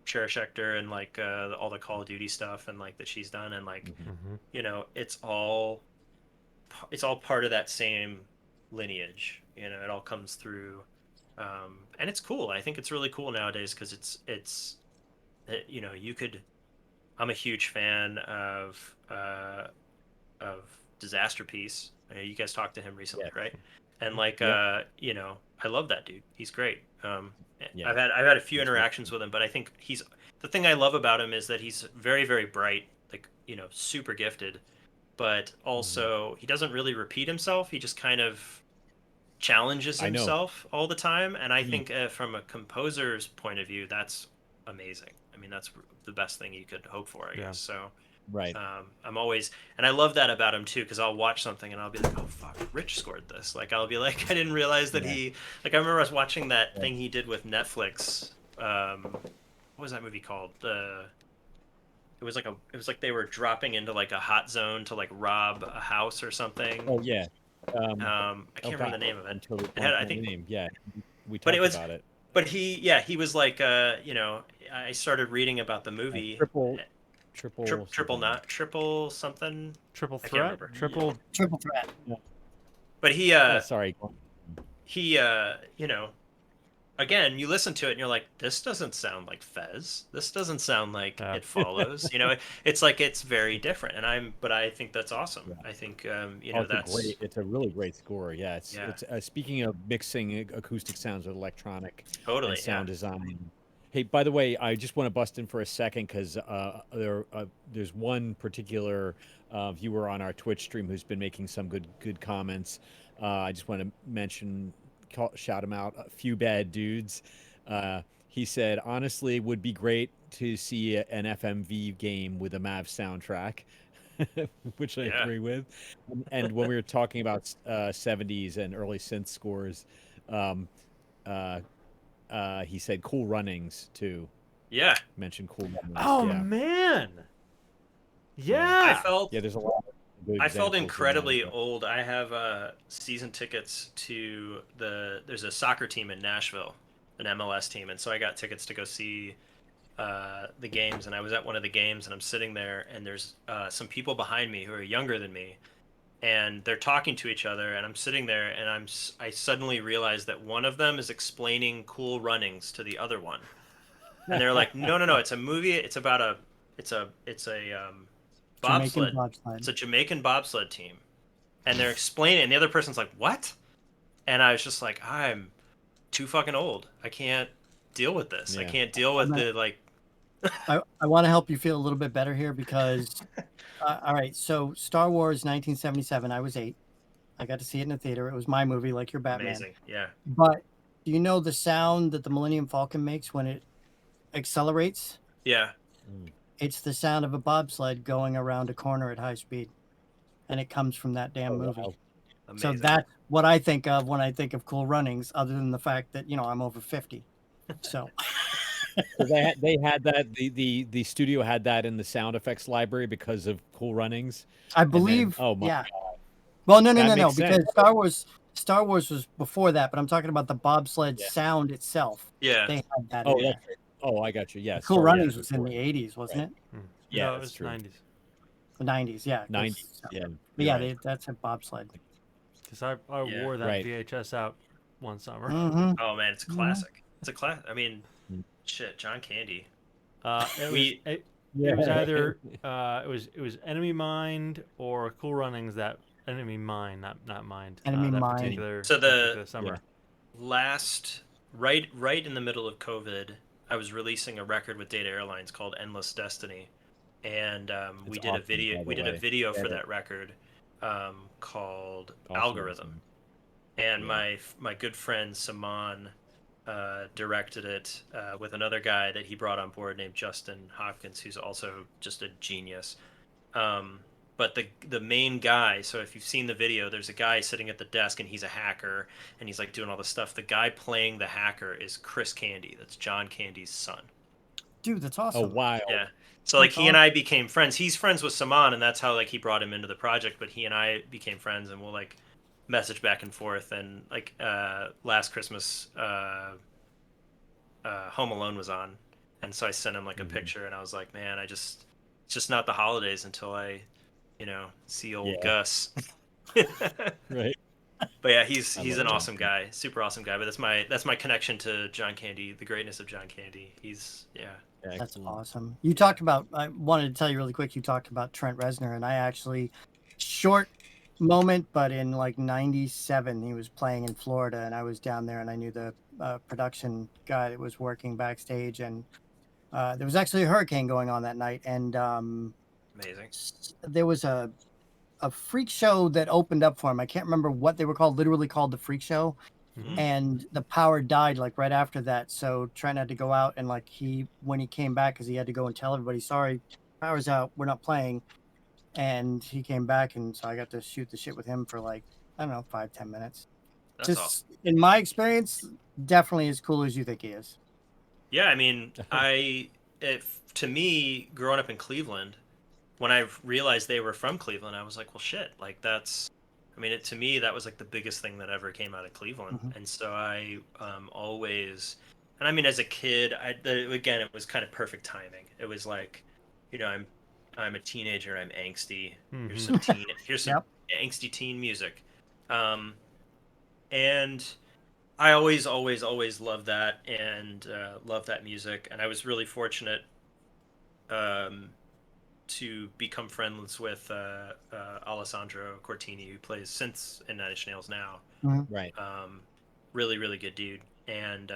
Cherish Hector and like all the Call of Duty stuff and like that she's done, and like Mhm. Mm-hmm. you know, it's all part of that same lineage. You know, it all comes through, and it's cool. I think it's really cool nowadays because you know you could. I'm a huge fan of Disaster Piece. You guys talked to him recently, Yeah. right? And like Yep. you know, I love that dude. He's great. Yeah. I've had a few He's really interactions with him, but I think he's the thing I love about him is that he's very bright, like you know, super gifted, but Mhm. also he doesn't really repeat himself. He just kind of challenges I know. himself all the time, and I He, think from a composer's point of view, that's amazing. I mean, that's the best thing you could hope for, I Yeah. guess. So right. I'm always, and I love that about him too, because I'll watch something and I'll be like, oh fuck, Rich scored this. Like I'll be like, I didn't realize that Yeah. like I remember I was watching that Yeah. thing he did with Netflix. What was that movie called? It was like they were dropping into like a hot zone to like rob a house or something. Oh yeah. I can't remember the name of I'm it. totally It had, blanking I on the think, name. Yeah, we but talked it was, about it. but he was like, I started reading about the movie. Triple Triple something. not triple something. Triple I can't threat, remember. triple. Triple threat. But Oh, sorry. he again, you listen to it and you're like, this doesn't sound like Fez. This doesn't sound like Yeah. It Follows. It's like it's very different, but I think that's awesome. Yeah. I think It's a really great score. Yeah, Yeah. it's speaking of mixing acoustic sounds with electronic Totally, and sound yeah. design. Hey, by the way, I just want to bust in for a second because there's one particular viewer on our Twitch stream who's been making some good comments. I just want to shout him out. A few bad dudes. He said, honestly, would be great to see an FMV game with a MAV soundtrack, which I Yeah. agree with. And when we were talking about 70s and early synth scores, um, he said Cool Runnings too. Yeah. Mentioned Cool Runnings. Oh yeah. man. Yeah. Yeah. There's a lot of good I felt examples in incredibly that. old. I have season tickets to there's a soccer team in Nashville, an MLS team, and so I got tickets to go see the games. And I was at one of the games, and I'm sitting there, and there's some people behind me who are younger than me, and they're talking to each other, and I'm sitting there, and I suddenly realize that one of them is explaining Cool Runnings to the other one, and they're like, no, it's a movie. It's about it's a Jamaican bobsled. bobsled. It's a Jamaican bobsled team, and they're explaining, and the other person's like, "What?" And I was just like, "I'm too fucking old. I can't deal with this. I Yeah. can't deal with I'm the like." I want to help you feel a little bit better here because, all right, so Star Wars 1977, I was 8. I got to see it in the theater. It was my movie, like your Batman. Amazing, yeah. But do you know the sound that the Millennium Falcon makes when it accelerates? Yeah. It's the sound of a bobsled going around a corner at high speed. And it comes from that damn movie. Wow. So Amazing. that's what I think of when I think of Cool Runnings, other than the fact that, I'm over 50. So So they had that the studio had that in the sound effects library because of Cool Runnings. I And then, believe, oh my yeah. God. Well, no, That makes because sense. Star Wars was before that, but I'm talking about the bobsled Yeah. sound itself. Yeah. They had that Oh, in there. that's right. Oh, I got you. Yeah, Cool Star Wars Runnings was in before. the 80s, wasn't Right. it? Yeah, No, it that's was true. 90s. The 90s, yeah. 90s. Yeah. But you're yeah, right. that's a bobsled. Because I Yeah. wore that Right. VHS out one summer. Mm-hmm. Oh man, it's a classic. It's a class. I mean, Mm. shit, John Candy. It We- was Yeah. it was either it was Enemy Mind or Cool Runnings. That Enemy Mind, not Mind. Enemy that Mind. particular So that particular summer. Yeah. Last right in the middle of COVID, I was releasing a record with Data Airlines called Endless Destiny, and we It's did a awesome, video. by the We did a way. video for Yeah. that record called Awesome. Algorithm, and Yeah. my good friend Saman directed it with another guy that he brought on board named Justin Hopkins, who's also just a genius. But the main guy, so if you've seen the video, there's a guy sitting at the desk and he's a hacker and he's like doing all this stuff. The guy playing the hacker is Chris Candy. That's John Candy's son. Dude, that's Oh, awesome. wow. Yeah. So like That's he and I became friends. He's friends with Saman, and that's how like he brought him into the project. But he and I became friends, and we'll like message back and forth. And like last Christmas, Home Alone was on, and so I sent him like a Mhm. picture, and I was like, man, it's just not the holidays until I, see old Yeah. Gus. Right. But yeah, he's I an love awesome John guy, super awesome guy. But that's my connection to John Candy, the greatness of John Candy. He's That's Excellent. awesome. You talked about, I wanted to tell you really quick, you talked about Trent Reznor, and I actually, short moment, but in like 97, he was playing in Florida, and I was down there, and I knew the production guy that was working backstage, and there was actually a hurricane going on that night, and amazing. there was a freak show that opened up for him. I can't remember what they were called, literally called the Freak Show. Mhm. And the power died like right after that. So Trent had to go out and like when he came back, because he had to go and tell everybody, sorry, power's out, we're not playing. And he came back, and so I got to shoot the shit with him for like, I don't know, 5-10 minutes. That's Just awesome. in my experience, definitely as cool as you think he is. Yeah, I mean, to me, growing up in Cleveland, when I realized they were from Cleveland, I was like, well, shit, like I mean, to me, that was like the biggest thing that ever came out of Cleveland. Mhm. And so I always, and I mean, as a kid, again, it was kind of perfect timing. It was like, I'm a teenager, I'm angsty. Here's some Yep. angsty teen music. Um, and I always loved that and loved that music. And I was really fortunate um, to become friends with Alessandro Cortini, who plays synths in Nine Inch Nails now. Mhm. Right. Really, really good dude, and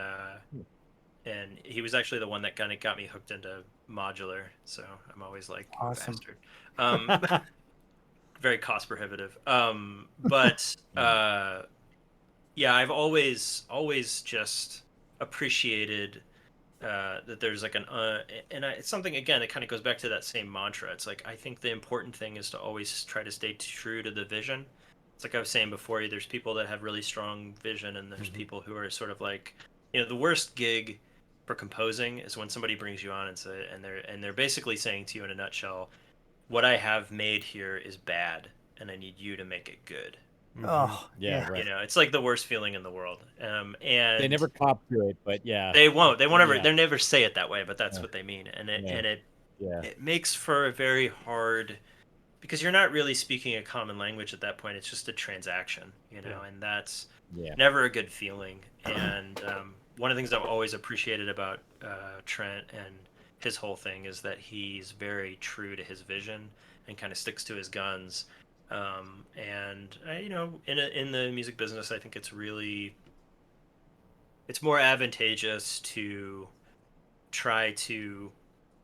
he was actually the one that kind of got me hooked into modular. So I'm always like, Awesome. bastard. Um, very cost prohibitive. But yeah, I've always just appreciated that there's like it's something again. It kind of goes back to that same mantra. It's like I think the important thing is to always try to stay true to the vision. It's like I was saying before. There's people that have really strong vision, and there's people who are sort of like, the worst gig for composing is when somebody brings you on and they're basically saying to you in a nutshell, what I have made here is bad, and I need you to make it good. Oh, Yeah, yeah. right. It's like the worst feeling in the world. They And never cop to it, but yeah. they won't. They won't ever. Yeah. They never say it that way, but that's Yeah. what they mean. And Yeah. Yeah. it makes for a very hard, because you're not really speaking a common language at that point. It's just a transaction, Yeah. and that's Yeah. never a good feeling. And one of the things I've always appreciated about Trent and his whole thing is that he's very true to his vision and kind of sticks to his guns. And in the music business, I think it's more advantageous to try to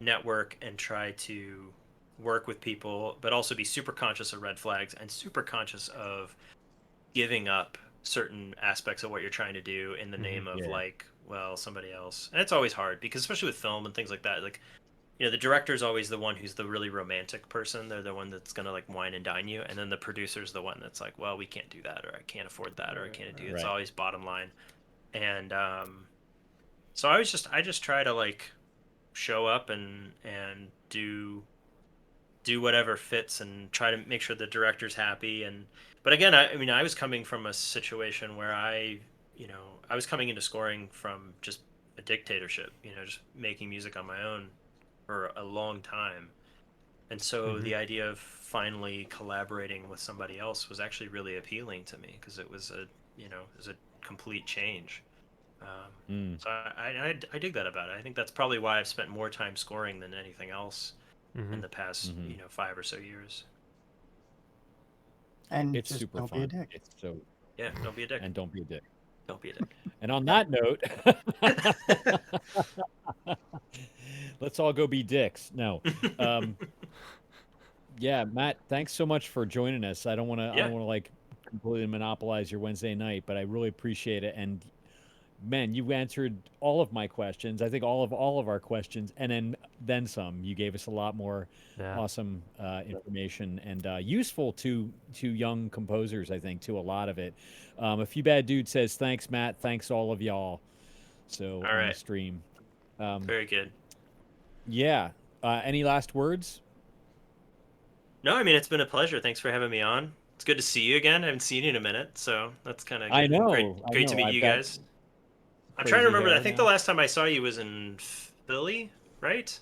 network and try to work with people, but also be super conscious of red flags and super conscious of giving up certain aspects of what you're trying to do in the name of Yeah. somebody else. And it's always hard because especially with film and things like that, like, the director's always the one who's the really romantic person. They're the one that's gonna like wine and dine you, and then the producer's the one that's like, well, we can't do that, or I can't afford that, or I can't do it. It's Right. always bottom line. And so I just try to like show up and do whatever fits and try to make sure the director's happy. And but again, I mean, I was coming from a situation where I was coming into scoring from just a dictatorship, just making music on my own for a long time. And so the idea of finally collaborating with somebody else was actually really appealing to me because it was a complete change. Mm. So I dig that about it. I think that's probably why I've spent more time scoring than anything else in the past 5 or so years. And It's just super don't fun. be a dick. It's so Yeah, don't be a dick. and don't be a dick. Don't be a dick. And on that note, let's all go be dicks. No. Yeah, Matt, thanks so much for joining us. I don't want to Yeah. like completely monopolize your Wednesday night, but I really appreciate it. And man, you answered all of my questions. I think all of our questions, and then some. You gave us a lot more Yeah. awesome information and useful to young composers. I think to a lot of it. A few bad dude says thanks, Matt. Thanks all of y'all. So All on the right. stream. Very good. Yeah. Any last words? No, I mean, it's been a pleasure. Thanks for having me on. It's good to see you again. I haven't seen you in a minute, so that's kind of I good. know. I Great to know. meet I've you got guys. I'm trying to crazy remember. I hair think the now. last time I saw you was in Philly, right?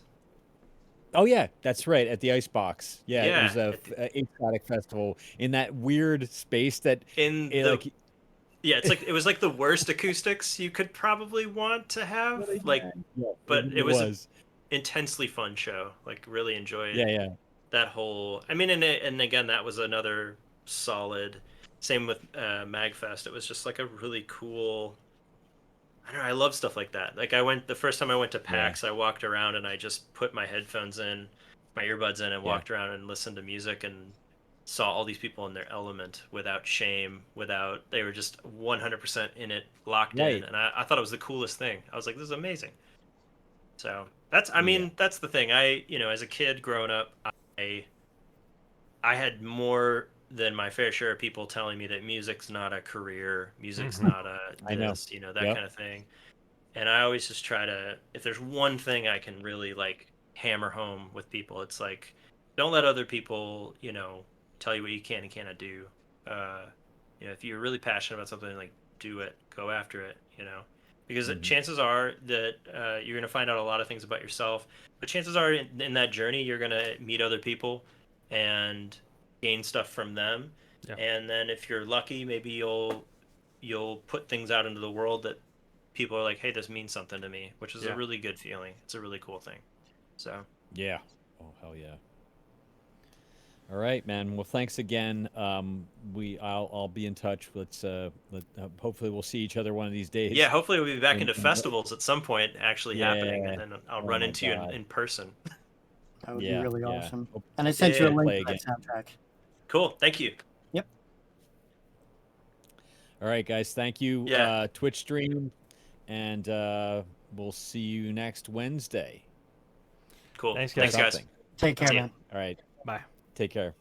Oh yeah, that's right. At the Icebox. Yeah, it was Yeah, a exotic festival in that weird space that, in it, the like, yeah, it was like the worst acoustics you could probably want to have. really Like, bad. Yeah, it but it really was an was. intensely fun show. Like, really enjoyed Yeah, yeah, that whole. I mean, and again, that was another solid. Same with Magfest. It was just like a really cool. I don't know. I love stuff like that. Like, the first time I went to yeah, PAX, I walked around and I just put my headphones in, my earbuds in, and yeah. walked around and listened to music and saw all these people in their element without shame, they were just 100% in it, locked in. Right. And I thought it was the coolest thing. I was like, this is amazing. So Yeah. that's the thing. As a kid growing up, I had more than my fair share of people telling me that music's not a career, music's not a I know. this, that Yep. kind of thing. And I always just try to, if there's one thing I can really like hammer home with people, it's like, don't let other people, tell you what you can and cannot do. you know, if you're really passionate about something, like do it, go after it, you know, because Mhm. chances are that you're going to find out a lot of things about yourself, but chances are in that journey you're going to meet other people and gain stuff from them. Yeah. And then if you're lucky, maybe you'll put things out into the world that people are like, hey, this means something to me, which is a Yeah. really good feeling. It's a really cool thing. So Yeah. Oh, hell yeah. All right, man. Well, thanks again. I'll be in touch. Hopefully we'll see each other one of these days. yeah, hopefully we'll be back In- into in- festivals at some point actually happening, Yeah. and then I'll Oh run my into you God. in person. That would be Yeah, really yeah. awesome. Hope And I sent you a Yeah. link play to that soundtrack. Cool. Thank you. Yep. All right, guys. Thank you, Yeah. Twitch stream, and we'll see you next Wednesday. Cool. Thanks, Thanks, guys. guys. Something. Take care, See ya. man. All right. Bye. Take care.